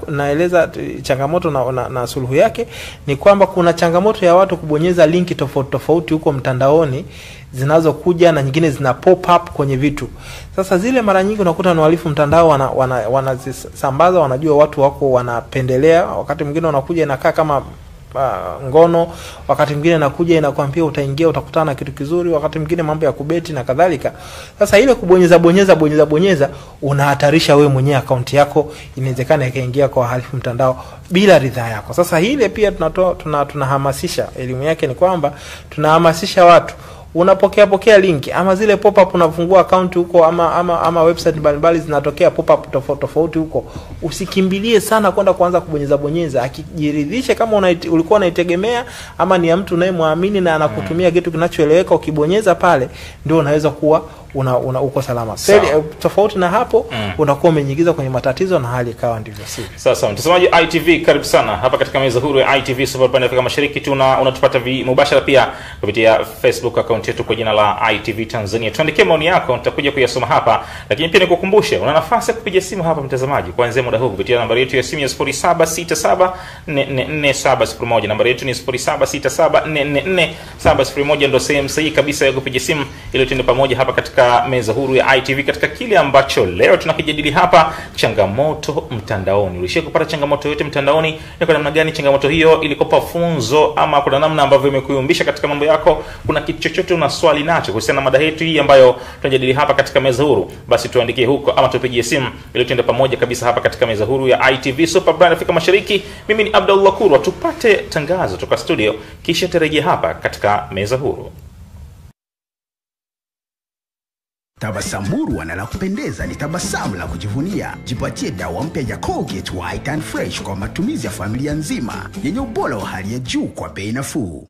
naeleza changamoto na suluhu yake, ni kwamba kuna changamoto ya watu kubonyeza linki tofauti huko mtandaoni zinazokuja na nyingine zina pop up kwenye vitu. Sasa zile mara nyingi unakuta ni wahalifu mtandao wanazisambaza, wanajua watu wako wanapendelea, wakati mwingine unakuja inakaa kama ngono, wakati mwingine inakuja inakwambia utaingia utakutana na kitu kizuri, wakati mwingine mambo ya kubeti na kadhalika. Sasa ile kubonyeza unahatarisha wewe mwenyewe account yako, inawezekana ikaingia kwa wahalifu mtandao bila ridhaa yako. Sasa ile pia tunahamasisha, elimu yake ni kwamba tunahamasisha watu, unapokea linki ama zile pop up, unafungua account huko ama website mbalimbali zinatokea pop up tofauti huko, usikimbilie sana kwenda kuanza kubonyeza. Akijiridhishe kama ulikuwa unaitegemea ama ni ya mtu unayemwamini na anakutumia kitu kinachoeleweka, ukibonyeza pale ndio unaweza kuwa uko salama. Tofauti na hapo unakuwa umenyingiza kwenye matatizo na hali ikawa ndivyo sivyo. Sasa mtazamaji ITV, karibu sana hapa katika meza huru ya ITV Super Pande Afrika Mashariki. Unatupata mubashara pia kupitia Facebook account yetu kwa jina la ITV Tanzania. Tuandikie maoni yako, nitakuja kuyasoma hapa, lakini pia nikukumbushe una nafasi ya kupiga simu hapa mtazamaji kuanzia muda huu kupitia nambari yetu ya simu ya 0767444701. Nambari yetu ni 0767444701, ndio sehemu sahihi kabisa ya kupiga simu ili tuende pamoja hapa katika meza huru ya ITV katika kile ambacho leo tunakijadili hapa, changamoto mtandaoni. Ulishia kupata changamoto yote mtandaoni? Ni kwa namna gani changamoto hiyo ilikopa funzo, ama kuna namna ambavyo imekuyumbisha katika mambo yako? Kuna kitu chochote una swali nacho kuhusiana na mada yetu hii ambayo tunajadili hapa katika meza huru, basi tuandikie huko ama tupigie simu ili tuende pamoja kabisa hapa katika meza huru ya ITV Super Brand Afrika Mashariki. Mimi ni Abdullah Kurwa, tupate tangazo kutoka studio kisha tarejea hapa katika meza huru. Tabasamu wana la kupendeza ni tabasamu la kujivunia. Jipatie dawa mpya ya Colgate White and Fresh kwa matumizi ya familia nzima, yenye ubora wa hali ya juu kwa bei nafuu.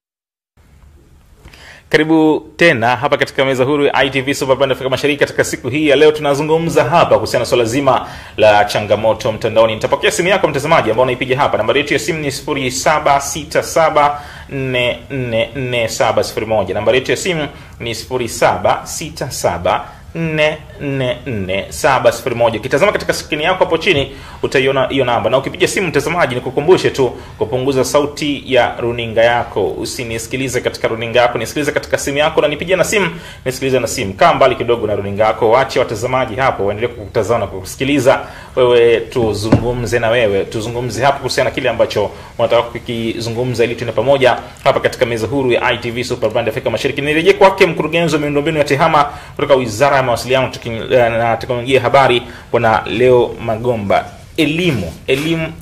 Karibu tena hapa katika meza huru ya ITV Super Brand Afrika Mashariki. Katika siku hii ya leo tunazungumza hapa kuhusiana na swala zima la changamoto mtandaoni. Nitapokea simu yako mtazamaji ambao unaipiga hapa. Nambari yetu ya simu ni 0767444701. Nambari yetu ya simu ni 0767444701. Kitazama katika skrini yako hapo chini utaiona hiyo namba. Na ukipiga simu mtazamaji, nikukumbushe tu kupunguza sauti ya runinga yako. Usinisikilize katika runinga yako, nisikilize katika simu yako, na nipigie na simu, nisikilize na simu. Kaa mbali kidogo na runinga yako. Waache watazamaji hapo waendelee kukutazama na kukusikiliza wewe. Tuzungumze na wewe, tuzungumze hapo kuhusiana na kile ambacho unataka kukizungumza ili tuende pamoja hapa katika meza huru ya ITV Super Brand Afrika Mashariki. Nirejee kwake mkurugenzi wa miundombinu ya TEHAMA kutoka Wizara ya Mawasiliano na Teknolojia ya Habari, Bwana Leo Magomba. Elimu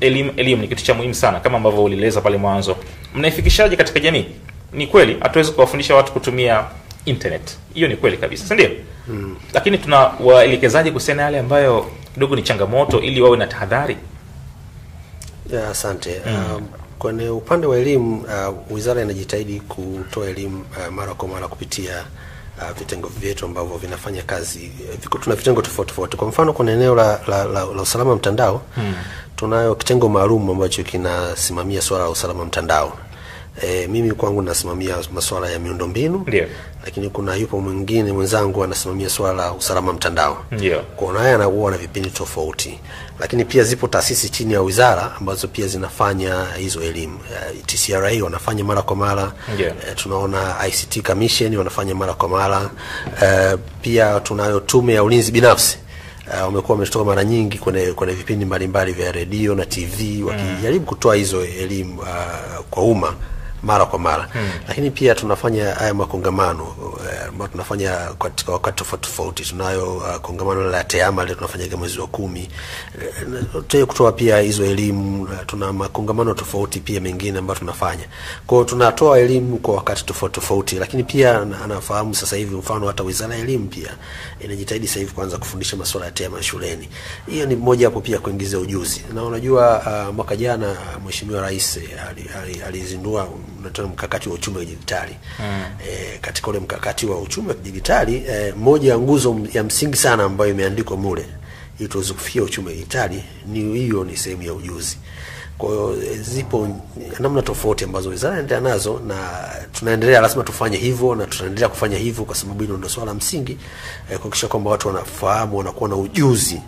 ni kitu cha muhimu sana kama ambavyo ulieleza pale mwanzo. Mnaifikishaje katika jamii? Ni kweli hatuwezi kuwafundisha watu kutumia internet. Hiyo ni kweli kabisa, si ndio? Lakini tunawaelekezaje kuhusiana yale ambayo kidogo ni changamoto ili wawe na tahadhari? Ya, asante. Kwenye upande wa elimu, wizara inajitahidi kutoa elimu mara kwa mara kupitia vitengo vyetu ambavyo vinafanya kazi. Tuna vitengo tofauti. Kwa mfano kuna eneo la usalama mtandao, tunayo kitengo maalum ambacho kinasimamia swala la usalama mtandao. Mimi kwangu nasimamia masuala ya miundombinu. Ndio. Lakini kuna yupo mwingine mwenzangu anasimamia swala la usalama mtandao. Ndio. Kwa naye anakuwa na vipindi tofauti. Lakini pia zipo taasisi chini ya wizara ambazo pia zinafanya hizo elimu. TCRA wanafanya mara kwa mara. Tunaona ICT Commission wanafanya mara kwa mara. Pia tunayo tume ya ulinzi binafsi. Wamekuwa wametoka mara nyingi kwenye vipindi mbalimbali vya radio na TV wakijaribu kutoa hizo elimu kwa umma mara kwa mara. Lakini pia tunafanya haya makongamano ambayo tunafanya katika wakati tofauti. Tunayo kongamano la TEAMA leo tunafanya mwezi wa 10. Tunataka kutoa pia hizo elimu. Tuna makongamano tofauti pia mengine ambayo tunafanya. Kwa hiyo tunatoa elimu kwa wakati tofauti, lakini pia anafahamu sasa hivi mfano hata Wizara ya Elimu pia inajitahidi sasa hivi kuanza kufundisha masuala ya TEAMA shuleni. Hiyo ni moja hapo pia kuingiza ujuzi. Na unajua mwaka jana Mheshimiwa Rais alizindua mkakati wa uchumi wa dijitali. Katika ule mkakati wa uchumi wa dijitali, moja ya nguzo ya msingi sana ambayo imeandikwa mule ili tuweze kufikia uchumi wa dijitali ni sehemu ya ujuzi. Kwa hiyo zipo namna tofauti ambazo wizara inaendelea nazo, na tunaendelea, lazima tufanye hivyo na tutaendelea kufanya hivyo kwa sababu hilo ndio swala msingi, kuhakikisha kwamba watu wanafahamu, wanakuwa na ujuzi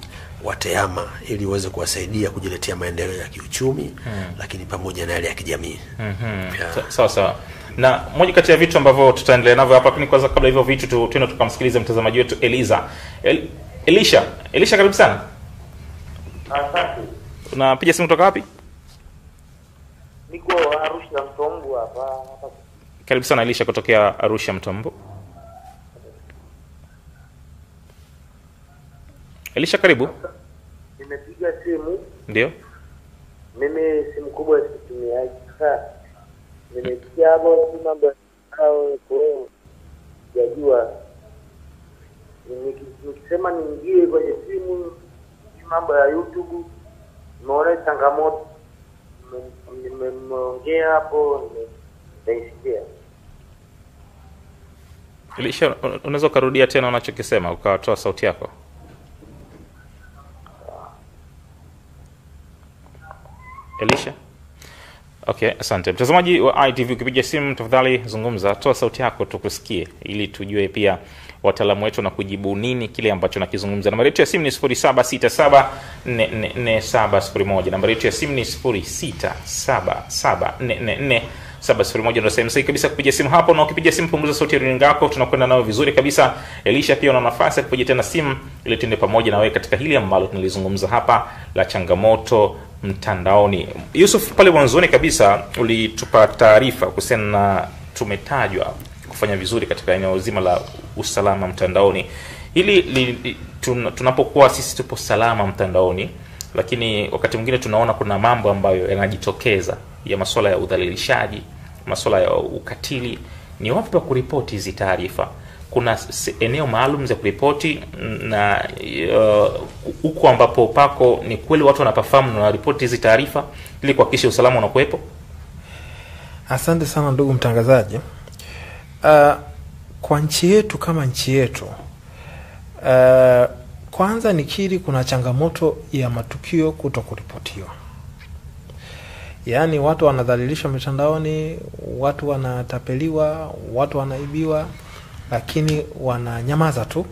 wa TEAMA ili uweze kuwasaidia kujiletea maendeleo ya kiuchumi, lakini pamoja na yale ya kijamii. Sawa. Na moja kati ya vitu ambavyo tutaendelea navyo hapa, lakini kwanza kabla hivyo vitu tuende tukamsikilize mtazamaji wetu Elisha, karibu sana. Asante. Unapiga simu kutoka wapi? Niko Arusha Mtombo hapa. Karibu sana Elisha kutokea Arusha Mtombo. Elisha, karibu. Nimepiga simu. Ndio. Mimi simu kubwa situmia. Sasa nimesikia hapo mambo au sijajua. Nikisema niingie kwenye simu mambo ya YouTube, nimeona changamoto. Nimeongea hapo, nimesikia. Elisha, unaweza kurudia tena unachokisema ukatoa sauti yako? Elisha? Okay, asante. Mtazamaji wa ITV, ukipiga simu tafadhali zungumza, toa sauti yako tukusikie ili tujue pia wataalamu wetu na kujibu nini kile ambacho nakizungumza. Nambari yetu ya simu ni 0767444701. Nambari yetu ya simu ni 0677444701. Ndio sehemu sahihi kabisa kupiga simu hapo, na ukipiga simu punguza sauti ya runinga yako, tunakwenda nao vizuri kabisa. Elisha, pia una nafasi ya kupiga tena simu ili tuende pamoja na wewe katika hili ambalo tunalizungumza hapa la changamoto mtandaoni. Yusuf, pale mwanzoni kabisa ulitupa taarifa kuhusiana na tumetajwa kufanya vizuri katika eneo zima la usalama mtandaoni. Hili tunapokuwa sisi tupo salama mtandaoni, lakini wakati mwingine tunaona kuna mambo ambayo yanajitokeza ya masuala ya udhalilishaji, masuala ya ukatili. Ni wapi pa kuripoti hizi taarifa? Kuna eneo maalum za kuripoti, na huko ambapo pako ni kweli watu wanapafahamu na ripoti hizi taarifa ili kuhakikisha usalama unakuwepo? Asante sana ndugu mtangazaji. Kwa nchi yetu kama nchi yetu, kwanza nikiri kuna changamoto ya matukio kutokuripotiwa. Yaani watu wanadhalilishwa mitandaoni, watu wanatapeliwa, watu wanaibiwa, lakini wananyamaza tu.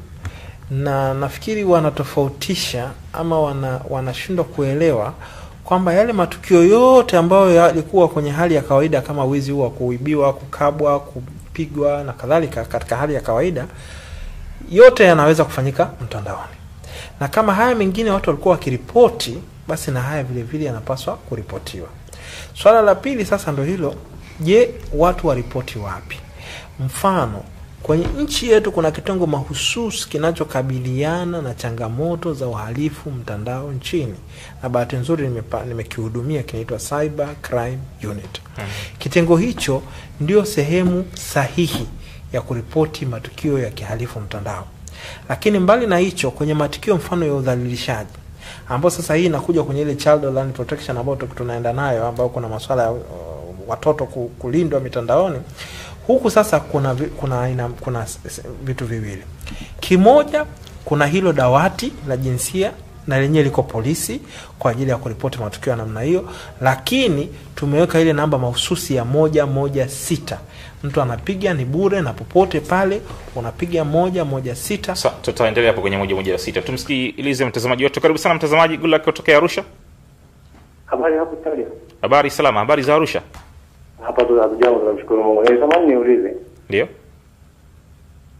Na nafikiri wanatofautisha ama wanashindwa kuelewa kwamba yale matukio yote ambayo yalikuwa kwenye hali ya kawaida kama wizi wa kuibiwa, kukabwa, kupigwa na kadhalika katika hali ya kawaida, yote yanaweza kufanyika mtandaoni. Na kama haya mengine watu walikuwa wakiripoti, basi na haya vile vile yanapaswa kuripotiwa. Swala la pili sasa ndio hilo, je, watu waripoti wapi? Mfano, kwenye nchi yetu kuna kitengo mahususi kinachokabiliana na changamoto za uhalifu mtandao nchini. Na bahati nzuri nimekihudumia, kinaitwa Cyber Crime Unit. Kitengo hicho ndio sehemu sahihi ya kuripoti matukio ya kihalifu mtandao. Lakini mbali na hicho, kwenye matukio mfano ya udhalilishaji, ambao sasa hii inakuja kwenye ile Child Online Protection ambayo tunaenda nayo, ambao kuna masuala ya watoto kulindwa mitandaoni. Huku sasa kuna vitu viwili. Kimoja, kuna hilo dawati la jinsia na lenyewe liko polisi kwa ajili ya kuripoti matukio ya namna hiyo, lakini tumeweka ile namba mahususi ya 116. Mtu anapiga, ni bure, na popote pale unapiga 116. Sasa tutaendelea hapo kwenye 116. Tumsikilize mtazamaji wetu. Karibu sana mtazamaji, good luck kutoka Arusha. Habari hapo Talia. Habari salama, habari za Arusha? Hapa tu hatujambo, tunamshukuru Mungu. Samahani niulize. Ndio.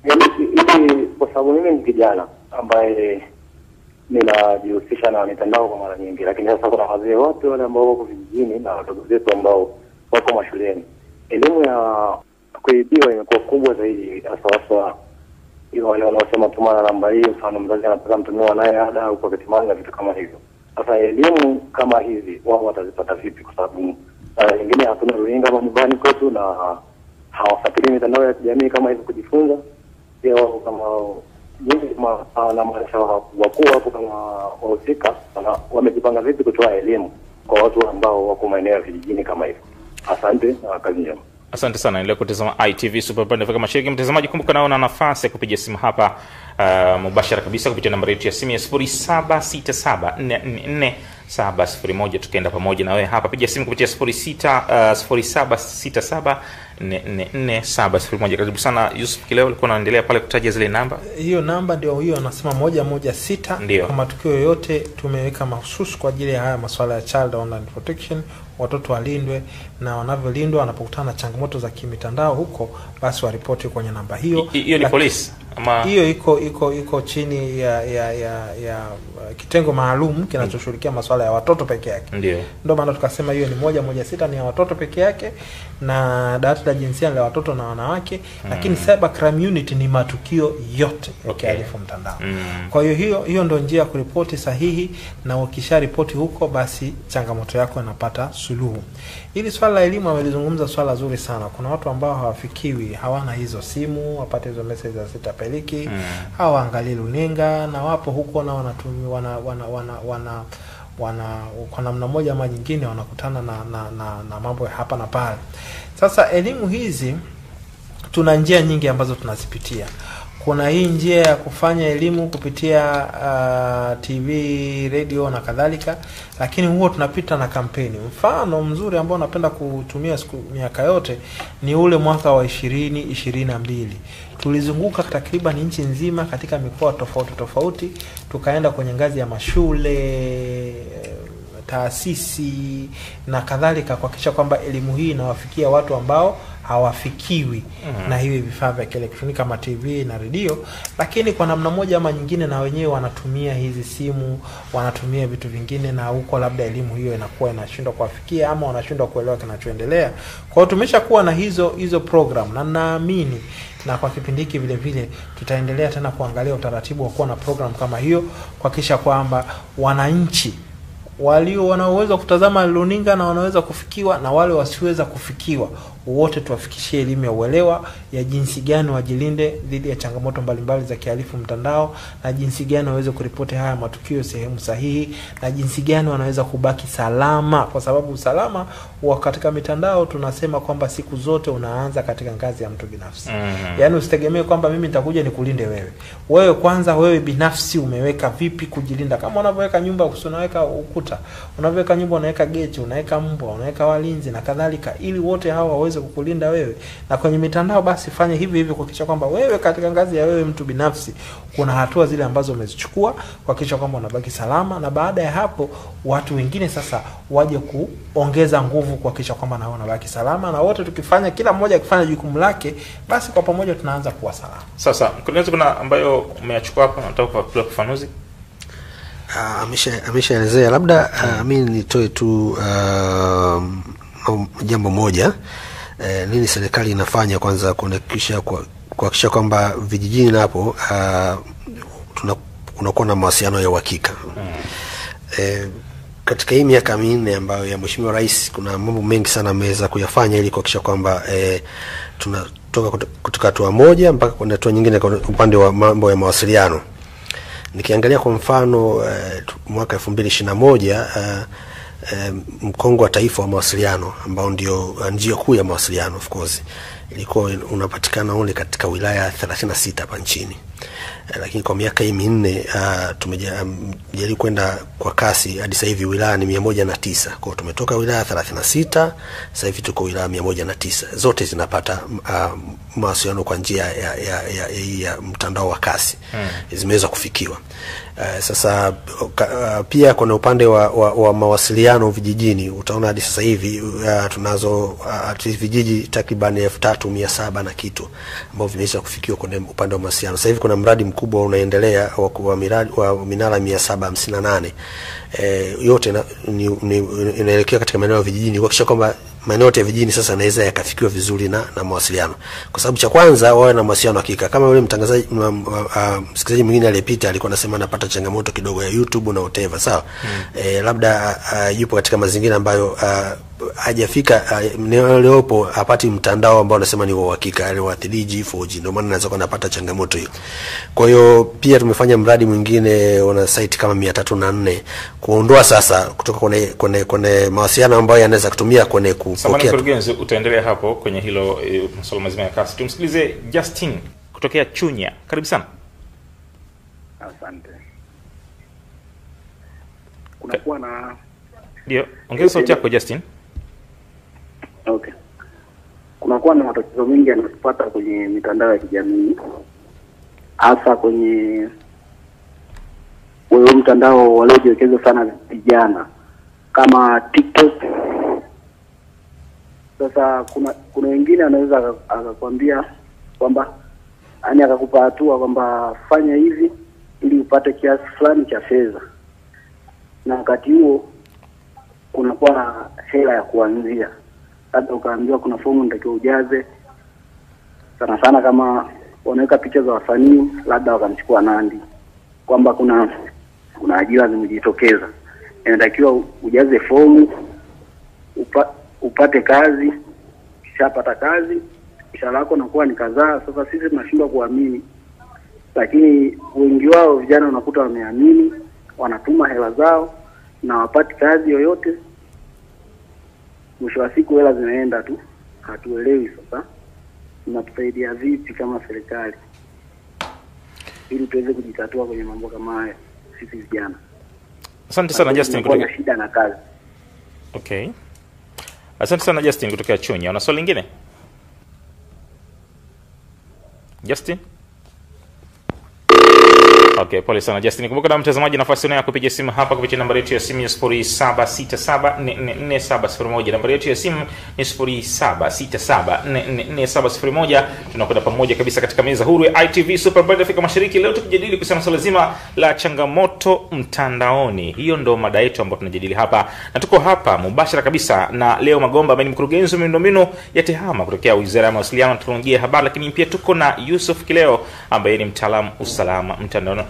Hivi kwa sababu mimi ni kijana ambaye ninajihusisha na mitandao kwa mara nyingi, lakini sasa kuna wazee wote wale ambao wako vijijini na wadogo zetu ambao wako mashuleni. elimu ya kuibiwa imekuwa kubwa zaidi, hasa hiyo wale wanaosema tuma namba hii, mfano mzazi anataka mtumie naye ada au kwa kitimani na vitu kama hivyo. Sasa elimu kama hizi wao watazipata vipi? Kwa sababu wengine hatuna runinga nyumbani kwetu na hawafuatilii mitandao ya kijamii kama hivyo kujifunza. Pia wao kama nyingi na maisha wakuu hapo kama wahusika wamejipanga vipi kutoa elimu kwa watu ambao wako maeneo ya vijijini kama hivyo? Asante na kazi njema. Asante sana. Endelea kutazama ITV Super Band Afrika Mashariki. Mtazamaji, kumbuka naona nafasi ya kupiga simu hapa mubashara kabisa kupitia nambari yetu ya simu ya 0767444701. Tukaenda pamoja na wewe hapa. Piga simu kupitia 0767444701. Karibu sana Yusuf Kileo, ulikuwa unaendelea pale kutaja zile namba. Hiyo namba ndio hiyo anasema 116. Kwa matukio yote tumeweka mahususi kwa ajili ya haya masuala ya child online protection. Watoto walindwe, na wanavyolindwa wanapokutana na changamoto za kimitandao huko, basi waripoti kwenye namba hiyo. Hiyo ni polisi ama hiyo iko chini ya kitengo maalum kinachoshughulikia masuala ya watoto peke yake. Ndio maana tukasema hiyo ni 116 ni ya watoto peke yake, na dawati la jinsia la watoto na wanawake. Lakini cyber crime unit ni matukio yote ya kihalifu mtandao. Kwa hiyo ndio njia ya kuripoti sahihi, na ukisha ripoti huko basi changamoto yako inapata suluhu. Ili swala la elimu amelizungumza swala zuri sana. Kuna watu ambao hawafikiwi, hawana hizo simu, wapate hizo message za sitapeliki, hawaangalii runinga, na wapo huko na wanatumia kwa namna moja ama nyingine wanakutana na mambo hapa na pale. Sasa elimu hizi tuna njia nyingi ambazo tunazipitia. Kuna hii njia ya kufanya elimu kupitia TV, radio na kadhalika, lakini huo tunapita na kampeni. Mfano mzuri ambao napenda kutumia miaka yote ni ule mwaka wa 2022. Tulizunguka takriban nchi nzima katika mikoa tofauti tofauti, tukaenda kwenye ngazi ya mashule, taasisi na kadhalika, kuhakikisha kwamba elimu hii inawafikia watu ambao hawafikiwi na hivi vifaa vya kielektroniki kama TV na radio, lakini kwa namna moja ama nyingine na wenyewe wanatumia hizi simu, wanatumia vitu vingine, na huko labda elimu hiyo inakuwa inashindwa kuwafikia ama wanashindwa kuelewa kinachoendelea. Kwa hiyo tumeshakuwa na hizo program, na naamini na kwa kipindi hiki vile vile tutaendelea tena kuangalia utaratibu wa kuwa na program kama hiyo, kuhakikisha kwamba wananchi wanaweza kutazama runinga na wanaweza kufikiwa, na wale wasiweza kufikiwa wote tuwafikishie elimu ya uelewa ya jinsi gani wajilinde dhidi ya changamoto mbalimbali za kihalifu mtandao, na jinsi gani waweze kuripoti haya matukio sehemu sahihi, na jinsi gani wanaweza kubaki salama, kwa sababu usalama wa katika mitandao tunasema kwamba siku zote unaanza katika ngazi ya mtu binafsi. Yaani usitegemee kwamba mimi nitakuja nikulinde wewe. Wewe kwanza, wewe binafsi umeweka vipi kujilinda? Kama unavyoweka nyumba unaweka ukuta, unavyoweka nyumba unaweka geti, unaweka mbwa, unaweka walinzi na kadhalika, ili wote hawa waweze kukulinda wewe. Na kwenye mitandao basi fanye hivi kuhakikisha kwamba wewe katika ngazi ya wewe mtu binafsi kuna hatua zile ambazo umezichukua kuhakikisha kwamba unabaki salama, na baada ya hapo watu wengine sasa waje kuongeza nguvu kuhakikisha kwamba na unabaki salama, na wote tukifanya, kila mmoja akifanya jukumu lake, basi kwa pamoja tunaanza kuwa salama. Sasa kuna ambayo umeyachukua hapa, nataka kufafanuzi. Ameshaelezea, labda mimi nitoe tu jambo moja. Nini serikali inafanya kwanza kuhakikisha kwamba vijijini hapo tunakuwa na mawasiliano ya uhakika. Katika hii miaka 4 ambayo ya Mheshimiwa Rais, kuna mambo mengi sana ameweza kuyafanya ili kuhakikisha kwamba tunatoka kutoka hatua moja mpaka kwenda hatua nyingine kwa upande wa mambo ya mawasiliano. Nikiangalia kwa mfano mwaka 2021 mkongo wa taifa wa mawasiliano ambao ndio njia kuu ya mawasiliano of course ilikuwa unapatikana ule katika wilaya 36 hapa nchini. Lakini kwa miaka hii 4 tumejaribu kwenda kwa kasi hadi sasa hivi wilaya ni 109. Kwa tumetoka wilaya 36 sasa hivi tuko wilaya 109. Zote zinapata mawasiliano kwa njia ya mtandao wa kasi. Zimeweza kufikiwa. Sasa pia kuna upande wa mawasiliano vijijini, utaona hadi sasa hivi tunazo vijiji takriban 3700 na kitu ambao vimeweza kufikiwa kwenye upande wa mawasiliano. Sasa hivi kuna mradi mkubwa unaendelea wa minara 758. Yote inaelekea katika maeneo ya vijijini kuhakikisha kwamba maeneo yote vijijini sasa naweza yakafikiwa vizuri na mawasiliano. Kwa sababu cha kwanza wawe na mawasiliano hakika. Kama yule mtangazaji msikilizaji mwingine aliyepita alikuwa anasema anapata changamoto kidogo ya YouTube na whatever, sawa. Labda yupo katika mazingira ambayo hajafika leo hapati mtandao ambao anasema ni wa uhakika, ile wa 3G 4G, ndio maana anaweza kupata changamoto hiyo. Kwa hiyo pia tumefanya mradi mwingine una site kama 304 kuondoa sasa kutoka kwenye mawasiliano ambayo yanaweza kutumia kwenye kupokea. Samahani mkurugenzi, utaendelea hapo kwenye hilo masuala mazima ya kasi. Tumsikilize Justin kutokea Chunya. Karibu sana. Asante. Kunakuwa na ndio, ongeza sauti yako Justin. Okay. Kunakuwa na matatizo mengi yanayopata kwenye mitandao ya kijamii, hasa kwenye mtandao waliojiwekeza sana vijana kama TikTok. Sasa kuna wengine anaweza akakwambia kwamba yani akakupa hatua kwamba fanya hivi ili upate kiasi fulani cha fedha, na wakati huo kunakuwa na hela ya kuanzia. Labda ukaambiwa kuna fomu unatakiwa ujaze, sana sana kama wanaweka picha za wasanii, labda wakamchukua Nandi kwamba kuna ajira zimejitokeza, inatakiwa ujaze fomu upate kazi. Kishapata kazi mshahara wako unakuwa ni kadhaa. Sasa sisi tunashindwa kuamini, lakini wengi wao vijana wanakuta wameamini, wanatuma hela zao na wapati kazi yoyote. Mwisho wa siku hela zinaenda tu, hatuelewi sasa tunatusaidia vipi kama serikali ili tuweze kujitatua kwenye mambo kama haya sisi vijana. Asante sana Justin kutoka shida na kazi. Okay. Asante sana Justin kutoka Chunya. Una swali lingine? Justin? Okay, pole sana Justin. Kumbuka na mtazamaji, nafasi unayo kupiga simu hapa kupitia nambari yetu ya simu ya 0767444701. Nambari yetu ya simu ni 0767444701. Tunakwenda pamoja kabisa katika meza huru ya ITV Super Bird Afrika Mashariki. Leo tukijadili kuhusiana swala zima la changamoto mtandaoni. Hiyo ndo mada yetu ambayo tunajadili hapa. Na tuko hapa mubashara kabisa na Leo Magomba ambaye ni mkurugenzi wa miundombinu ya TEHAMA kutokea Wizara ya Mawasiliano na Teknolojia ya Habari, lakini pia tuko na Yusuf Kileo ambaye ni mtaalamu usalama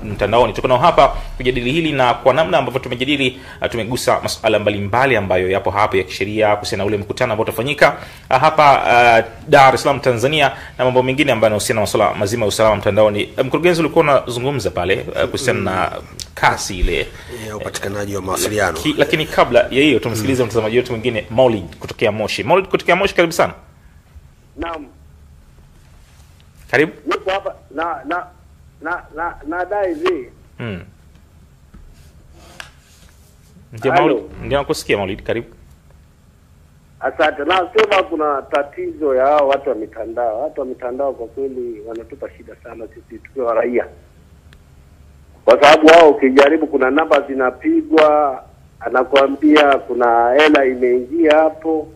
mtandaoni. Tuko nao hapa kujadili hili, na kwa namna ambavyo tumejadili tumegusa masuala mbalimbali ambayo yapo hapa ya kisheria kuhusiana na ule mkutano ambao utafanyika hapa Dar es Salaam Tanzania, na mambo mengine ambayo yanahusiana na masuala mazima ya usalama mtandaoni. Mkurugenzi, ulikuwa unazungumza pale kuhusiana na kasi ile ya upatikanaji wa mawasiliano. Lakini kabla ya hiyo tumsikilize mtazamaji wetu mwingine Maulid kutokea Moshi. Maulid kutokea Moshi, karibu sana. Naam. Karibu. Nipo hapa na dai hivi. Ndio Maulid, ndio nakusikia Maulid, karibu. Asante. Nasema kuna tatizo ya hao watu wa mitandao. Watu wa mitandao kwa kweli wanatupa shida sana sisi tukiwa raia. Kwa sababu wao ukijaribu, kuna namba zinapigwa, anakuambia kuna hela imeingia hapo.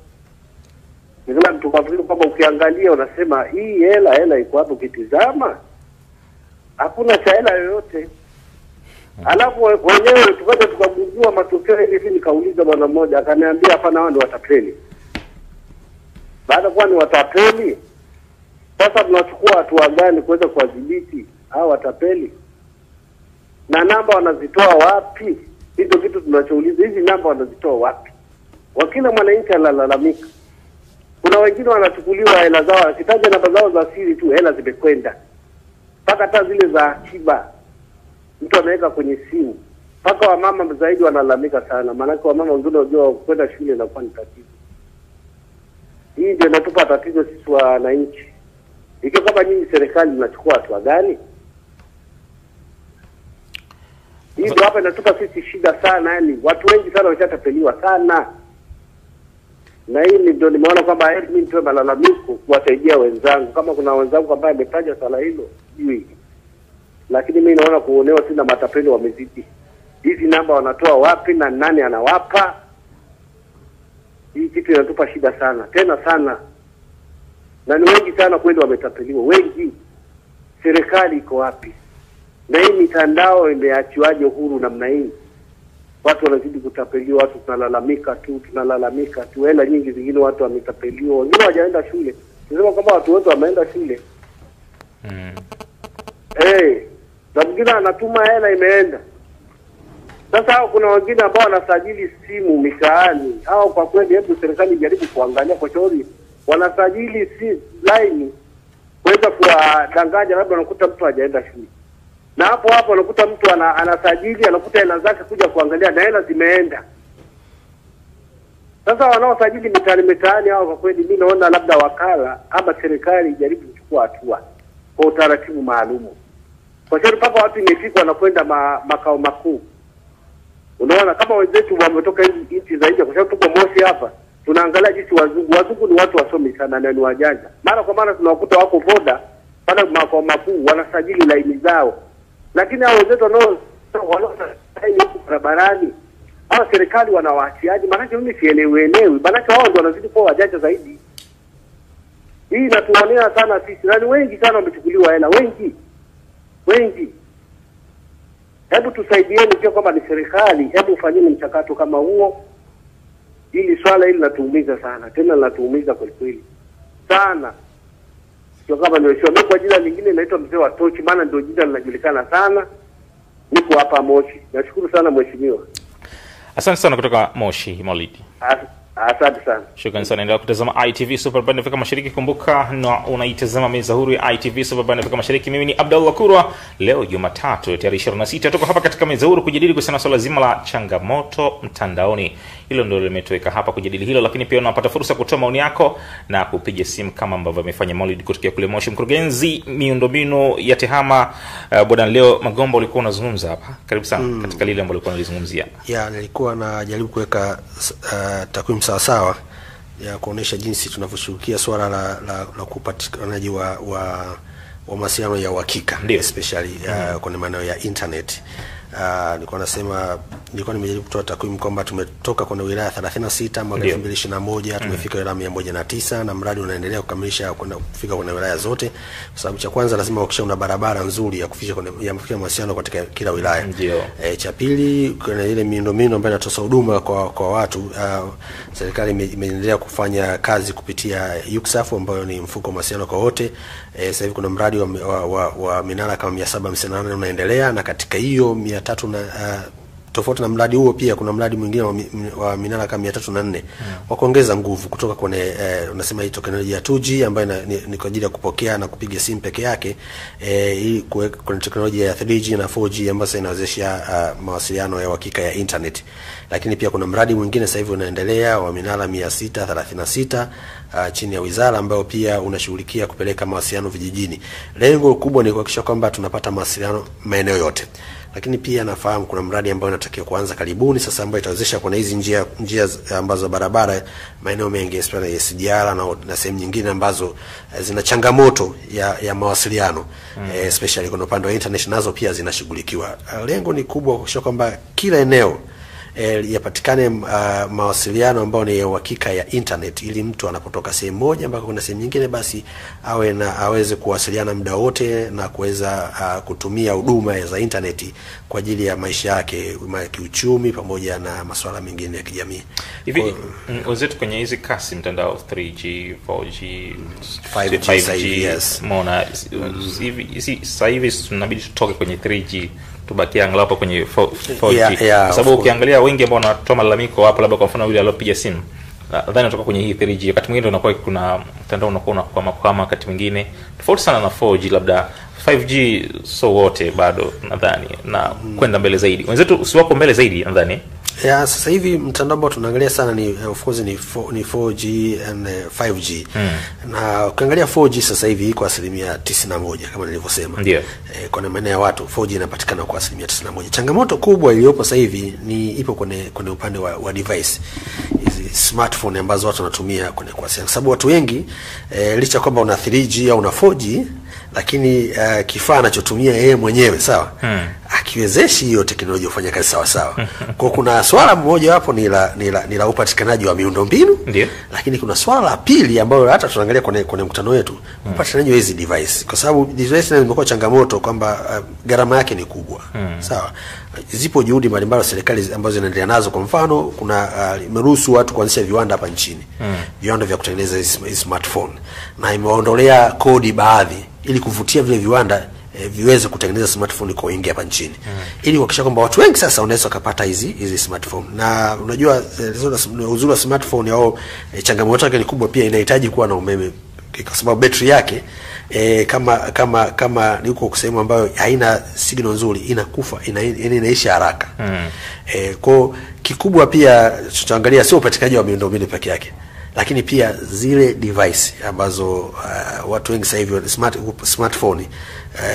Ndio tukafikiri kwamba ukiangalia unasema hii hela iko hapo, kitizama hakuna cha hela yoyote. Alafu wenyewe tukaja tukagundua matokeo hivi. Nikauliza bwana mmoja akaniambia hapana, wao ndio watapeli. Baada kwa ni watapeli, sasa tunachukua hatua gani kuweza kuwadhibiti hao watapeli? Na namba wanazitoa wapi? Hizo kitu tunachouliza, hizi namba wanazitoa wapi? Wakila mwananchi analalamika. Kuna wengine wanachukuliwa hela zao, akitaja namba zao za siri tu hela zimekwenda. Paka hata zile za akiba mtu anaweka kwenye simu. Paka wamama zaidi wanalalamika sana, maana kwa wamama wengine wanajua kwenda shule na kwa ni tatizo. Hii ndio inatupa tatizo sisi wananchi. Ikiwa kama nyinyi serikali mnachukua hatua gani? Hii ndio hapa inatupa sisi shida sana, yani watu wengi sana washatapeliwa sana. Na hii ndio nimeona kwamba mimi nitoe malalamiko kuwasaidia wenzangu. Kama kuna wenzangu ambao wametaja swala hilo, sijui. Lakini mimi naona kuonewa sina, matapeli wamezidi. Hizi namba wanatoa wapi na nani anawapa? Hii kitu inatupa shida sana, tena sana. Na ni wengi sana kweli wametapeliwa, wengi. Serikali iko wapi? Na hii mitandao imeachiwaje huru namna hii? watu wanazidi kutapeliwa, watu tunalalamika tu, hela nyingi zingine watu wametapeliwa, wengine hawajaenda shule. Tunasema kwamba watu wote wameenda shule. Na mwingine anatuma hela imeenda. Sasa hao kuna wengine ambao wanasajili simu mitaani. Hao kwa kweli hebu serikali jaribu kuangalia kwa shauri. Wanasajili line kuweza kuwadanganya, labda unakuta mtu hajaenda shule. Na hapo unakuta mtu anasajili, anakuta hela zake kuja kuangalia na hela zimeenda. Sasa wanaosajili mitaani hao kwa kweli mimi naona labda wakala ama serikali jaribu kuchukua hatua kwa utaratibu maalum. Kwa sababu mpaka watu imefika wanakwenda makao makuu. Unaona kama wenzetu wametoka nchi za nje, kwa sababu tuko Moshi hapa, tunaangalia jinsi wazungu ni watu wasomi sana na ni wajanja. Mara kwa mara tunawakuta wako boda pale makao makuu wanasajili laini zao. Lakini hao wenzetu wanaosajili barabarani, hao serikali wanawaachiaje? Maana mimi sielewi. Maana wao ndio wanazidi kuwa wajanja zaidi. Hii inatuonea sana sisi. Na wengi sana wamechukuliwa hela, wengi. Hebu tusaidieni pia kwamba ni serikali, hebu fanyeni mchakato kama huo. Ili swala hili linatuumiza sana, tena linatuumiza kweli sana. Sio kama nimesema kwa jina lingine naitwa Mzee wa Tochi, maana ndio jina linajulikana sana. Niko hapa Moshi. Nashukuru sana mheshimiwa. Asante sana kutoka Moshi, Maulidi. Asante sana. Shukrani sana. Endelea kutazama ITV Super Band Afrika Mashariki. Kumbuka na unaitazama meza huru ya ITV Super Band Afrika Mashariki. Mimi ni Abdallah Kurwa. Leo Jumatatu tarehe 26 tuko hapa katika meza huru kujadili kuhusiana na swala zima la changamoto mtandaoni. Hilo ndio limetoweka hapa kujadili hilo, lakini pia unapata fursa kutoa maoni yako na kupiga simu kama ambavyo amefanya Maulid kutoka kule Moshi. Mkurugenzi miundombinu ya TEHAMA Bwana Leo Magomba, ulikuwa unazungumza hapa. Karibu sana katika lile ambalo ulikuwa unalizungumzia. Nilikuwa najaribu kuweka takwimu sawa ya kuonesha jinsi tunavyoshuhudia swala la kupatikanaji wa mawasiliano ya uhakika, especially kwenye maeneo ya internet. Nilikuwa nimejaribu kutoa takwimu kwamba tumetoka kwenye wilaya 36 mwaka 2021 tumefika wilaya 109 na mradi unaendelea kukamilisha kufika kwenye wilaya zote, kwa sababu cha kwanza lazima uhakikishe una barabara nzuri ya kufikisha kwenye mawasiliano katika kila wilaya. Cha pili, kuna ile miundombinu ambayo inatoa huduma kwa watu. Serikali imeendelea kufanya kazi kupitia UCSAF ambayo ni mfuko wa mawasiliano kwa wote. Sasa hivi kuna mradi wa minara kama 758 unaendelea, na katika hiyo 300 na tofauti na mradi huo pia kuna mradi mwingine wa minara kama 304 wa kuongeza nguvu kutoka kwenye unasema hii teknolojia ya 2G ambayo ni kwa ajili ya kupokea na kupiga simu peke yake, hii kwenye teknolojia ya 3G na 4G ambayo inawezesha mawasiliano ya uhakika ya internet. Lakini pia kuna mradi mwingine sasa hivi unaendelea wa minara 636 chini ya wizara ambayo pia unashughulikia kupeleka mawasiliano vijijini. Lengo kubwa ni kuhakikisha kwamba tunapata mawasiliano maeneo yote. Lakini pia nafahamu kuna mradi ambao unatakiwa kuanza karibuni sasa, ambao itawezesha kuna hizi njia ambazo barabara maeneo mengi especially SGR na sehemu nyingine ambazo zina changamoto ya mawasiliano, especially kuna upande wa internet nazo pia zinashughulikiwa. Lengo ni kubwa kuhakikisha kwamba kila eneo yapatikane mawasiliano ambayo ni ya uhakika ya internet, ili mtu anapotoka sehemu moja mpaka kuna sehemu nyingine basi aweze kuwasiliana muda wote na kuweza kutumia huduma za internet kwa ajili ya maisha yake ya kiuchumi pamoja na masuala mengine ya kijamii. Hivi wenzetu kwenye hizi kasi mtandao 3G, 4G, 5G, yes. Mbona hivi sasa hivi tunabidi tutoke kwenye 3G tubakia angalau hapo kwenye 4G. Kwa sababu ukiangalia wengi ambao wanatoa malalamiko hapo, labda kwa mfano yule aliyopiga simu nadhani anatoka kwenye hii 3G, wakati mwingine unakuwa kuna mtandao unakuwa kwa wakati mwingine tofauti sana na 4G, labda 5G so wote bado nadhani na kwenda mbele zaidi. Wenzetu usiwako mbele zaidi nadhani. Sasa hivi mtandao ambao tunaangalia sana ni of course ni 4G and 5G. Na ukiangalia 4G sasa hivi iko 91% kama nilivyosema. Kwa maana ya watu 4G inapatikana kwa 91%. Changamoto kubwa iliyopo sasa hivi ipo kwenye upande wa device. Hizi smartphone ambazo watu wanatumia kwenye kuwasiliana. Sababu watu wengi licha kwamba una 3G au una 4G, lakini kifaa anachotumia yeye mwenyewe sawa, hakiwezeshi hiyo teknolojia kufanya kazi sawa sawa. Kwa kuna swala mmoja hapo ni la upatikanaji wa miundombinu. Ndio. Lakini kuna swala la pili ambalo hata tunaangalia kwenye mkutano wetu, upatikanaji wa hizi device. Kwa sababu device zimekuwa changamoto kwamba gharama yake ni kubwa. Sawa. Zipo juhudi mbalimbali serikali ambazo zinaendelea nazo. Kwa mfano kuna imeruhusu watu kuanzisha viwanda hapa nchini. Viwanda vya kutengeneza smartphone. Na imeondolea kodi baadhi ili kuvutia vile viwanda viweze kutengeneza smartphone kwa wingi hapa nchini. Ili kuhakikisha kwamba watu wengi sasa wanaweza kupata hizi smartphone. Na unajua uzuri wa smartphone au changamoto yake ni kubwa, pia inahitaji kuwa na umeme kwa sababu battery yake kama niko kwa sehemu ambayo haina signal nzuri inakufa, inaisha haraka. Kwa kikubwa pia tutaangalia sio upatikanaji wa miundombinu pekee yake, lakini pia zile device ambazo watu wengi sasa hivi smartphone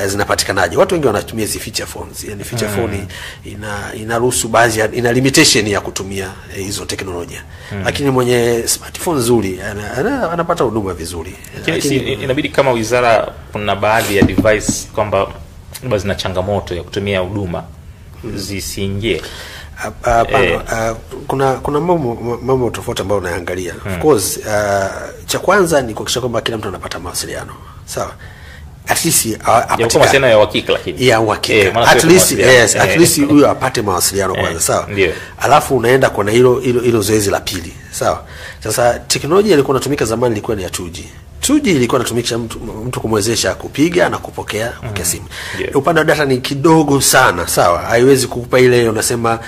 zinapatikanaje. Watu wengi wanatumia hizi feature phones. Yani feature phone inaruhusu baadhi, ina limitation ya kutumia hizo teknolojia. Lakini mwenye smartphone nzuri anapata huduma vizuri. Lakini inabidi kama wizara, kuna baadhi ya device kwamba zina changamoto ya kutumia huduma zisiingie. Kuna mambo tofauti ambayo unaangalia. Of course cha kwanza ni kuhakikisha kwamba kila mtu anapata mawasiliano. Sawa. At least mawasiliano ya uhakika, lakini ya uhakika. At least huyo apate mawasiliano kwanza. Sawa. Alafu unaenda kwa hilo zoezi la pili. Sawa. Sasa teknolojia ilikuwa inatumika zamani ilikuwa ni ya 2G. 2G ilikuwa inatumikisha mtu kumwezesha kupiga na kupokea simu. Upande wa data ni kidogo sana. Sawa. Haiwezi kukupa ile unasema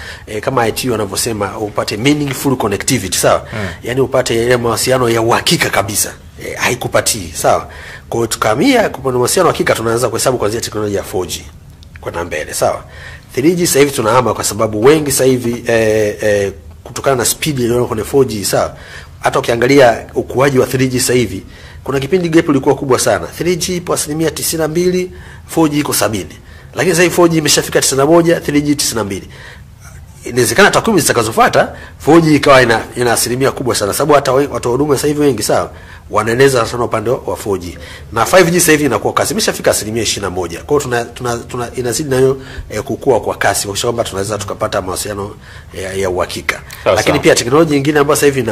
kama IT wanavyosema upate meaningful connectivity. Sawa. Yani upate ile mawasiliano ya uhakika kabisa. Haikupatii. Sawa. Kwa hiyo tukamia kwa mawasiliano hakika tunaanza kuhesabu kuanzia teknolojia ya 4G kwenda mbele. Sawa. 3G sasa hivi tunahama kwa sababu wengi sasa hivi kutokana na speed ile kwenye 4G. Sawa. Hata ukiangalia ukuaji wa 3G sasa hivi, kuna kipindi gap ilikuwa kubwa sana. 3G ipo 92%, 4G iko 70. Lakini sasa hivi 4G imeshafika 91, 3G 92. Inawezekana takwimu zitakazofuata 4G ikawa ina asilimia kubwa sana, sababu hata watu wa huduma sasa hivi wengi sawa wanaendeleza sana upande wa 4G. Na 5G sasa hivi inakuwa kasi imeshafika 21%. Kwa hiyo tuna inazidi nayo kukua kwa kasi kwa sababu tunaweza tukapata mawasiliano ya uhakika. Lakini pia teknolojia nyingine ambayo sasa hivi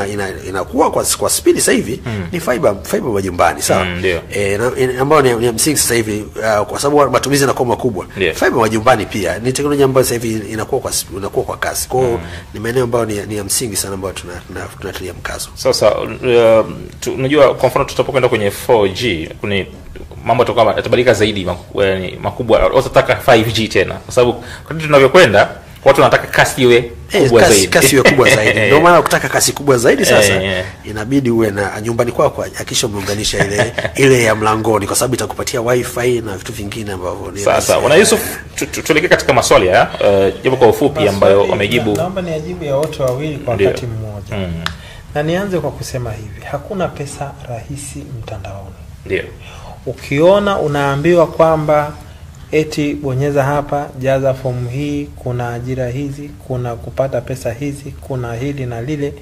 inakuwa kwa speed sasa hivi ni fiber majumbani, sawa? Ambayo ni msingi sasa hivi kwa sababu matumizi yanakuwa makubwa. Fiber majumbani pia ni teknolojia ambayo sasa hivi inakuwa kwa kasi. Kwa hiyo ni maeneo ambayo ni ya msingi sana ambayo tunatilia mkazo. Sasa unajua kwa mfano tutapokwenda kwenye 4G kuna mambo yatabadilika zaidi makubwa. Watataka 5G tena kwa sababu kadri tunavyokwenda watu wanataka kasi iwe kubwa zaidi. Kasi iwe kubwa zaidi. Ndio maana ukitaka kasi kubwa zaidi sasa inabidi uwe na nyumbani kwako hakisha umeunganisha ile ya mlangoni kwa sababu itakupatia wifi na vitu vingine ambavyo ni. Sasa wana Yusuf tuelekee katika maswali japo kwa ufupi ambayo wamejibu. Naomba niajibu ya wote wawili kwa wakati mmoja. Na nianze kwa kusema hivi, hakuna pesa rahisi mtandaoni. Ndio. Ukiona unaambiwa kwamba eti bonyeza hapa, jaza fomu hii, kuna ajira hizi, kuna kupata pesa hizi, kuna hili na lile,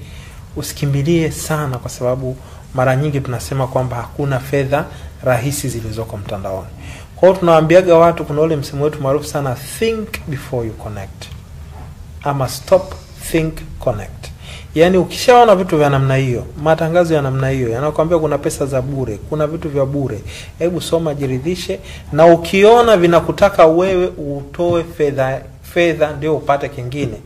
usikimbilie sana kwa sababu mara nyingi tunasema kwamba hakuna fedha rahisi zilizoko mtandaoni. Kwa hiyo tunawaambiaga watu, kuna ule msemo wetu maarufu sana, think before you connect. Ama stop, think, connect. Yani ukishaona vitu vya namna hiyo, matangazo ya namna hiyo yanakuambia kuna pesa za bure, kuna vitu vya bure, hebu soma, jiridhishe. Na ukiona vinakutaka wewe utoe fedha ndio upate kingine,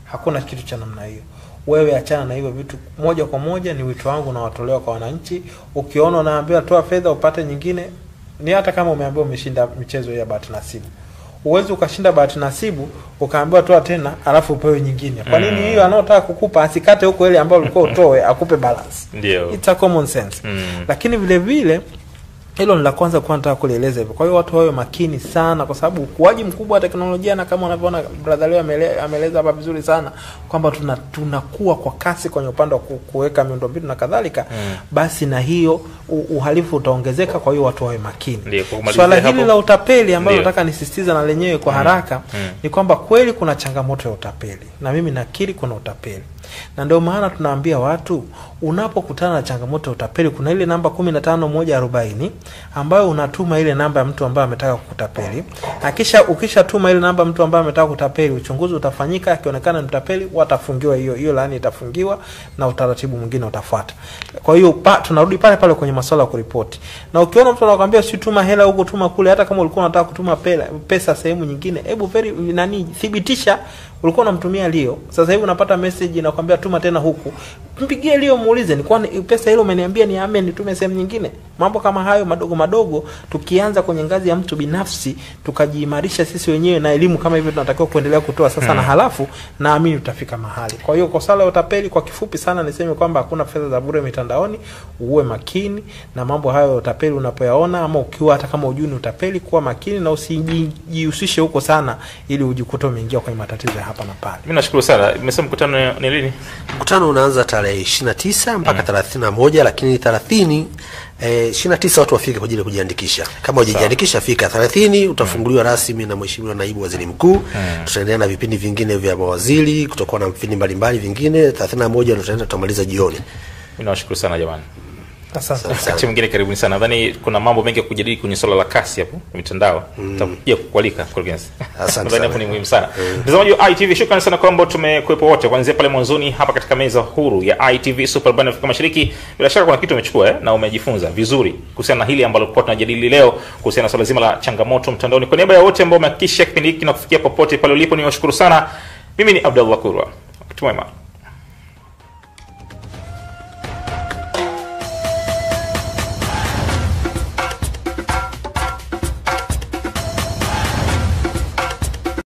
hakuna kitu cha namna hiyo. Wewe achana na hivyo vitu moja kwa moja. Ni wito wangu na watolewa kwa wananchi. Ukiona unaambiwa toa fedha upate nyingine, ni hata kama umeambiwa umeshinda michezo ya bahati nasibu. Uwezi ukashinda bahati nasibu ukaambiwa toa tena alafu upewe nyingine. Kwa nini hiyo anayotaka kukupa asikate huko ile ambayo ulikuwa utoe akupe balance? Ndio. It's a common sense. Lakini vile vile hilo ni la kwanza kwa nataka kueleza hivyo. Kwa hiyo watu wawe makini sana kwa sababu ukuaji mkubwa wa teknolojia, na kama unavyoona brother leo ameeleza hapa vizuri sana kwamba tunakuwa kwa kasi kwenye upande wa kuweka miundombinu na kadhalika, basi na hiyo uhalifu utaongezeka. Kwa hiyo watu wawe makini. Swala hili la utapeli ambalo nataka nisisitiza na lenyewe kwa haraka ni kwamba kweli kuna changamoto ya utapeli, na mimi nakiri kuna utapeli. Na ndio maana tunaambia watu, unapokutana na changamoto ya utapeli, kuna ile namba 15140 ambayo unatuma ile namba ya mtu ambaye ametaka kukutapeli. Ukishatuma ile namba mtu ambaye ametaka kutapeli, uchunguzi utafanyika, akionekana mtapeli watafungiwa, hiyo laani itafungiwa na utaratibu mwingine utafuata. Kwa hiyo tunarudi pale pale kwenye masuala ya kuripoti. Na ukiona mtu anakuambia si tuma hela huko, tuma kule, hata kama ulikuwa unataka kutuma pesa sehemu nyingine, hebu thibitisha ulikuwa unamtumia Leo. Sasa hivi unapata message inakwambia tuma tena huku. Mpigie Leo muulize, ni kwani pesa ile umeniambia ni amen nitume sehemu nyingine? Mambo kama hayo madogo madogo tukianza kwenye ngazi ya mtu binafsi, tukajiimarisha sisi wenyewe na elimu kama hivyo tunatakiwa kuendelea kutoa sasa na halafu naamini tutafika mahali. Kwa hiyo kosa la utapeli kwa kifupi sana niseme kwamba hakuna fedha za bure mitandaoni. Uwe makini na mambo hayo ya utapeli unapoyaona, ama ukiwa hata kama hujui utapeli, kuwa makini na usijihusishe huko sana ili ujikute umeingia kwenye matatizo ya hapa na pale. Mimi nashukuru sana. Nimesema mkutano ni lini? Mkutano unaanza tarehe 29 mpaka 31, lakini 29 watu wafike kwa ajili ya kujiandikisha. Kama hujajiandikisha fika 30, utafunguliwa rasmi na Mheshimiwa Naibu Waziri Mkuu. Tutaendelea na vipindi vingine vya mawaziri, kutakuwa na vipindi mbalimbali vingine. 31 ndio tutamaliza jioni. Mimi nawashukuru sana jamani. Asante. Wakati mwingine karibuni sana. Nadhani kuna mambo mengi ya kujadili kwenye swala la kasi hapo mitandao. Tutakuja kukualika kurugenzi. Asante. Nadhani hapo ni muhimu sana. Mtazamaji wa ITV, shukrani sana kwamba tumekuepo wote kuanzia pale mwanzoni hapa katika meza huru ya ITV Super Band Afrika Mashariki. Bila shaka kuna kitu umechukua na umejifunza vizuri kuhusiana na hili ambalo kwa tunajadili leo kuhusiana na swala zima la changamoto mtandaoni. Kwa niaba ya wote ambao wamehakikisha kipindi hiki kinakufikia popote pale ulipo, niwashukuru sana. Mimi ni Abdullah Kurwa. Wakati mwema.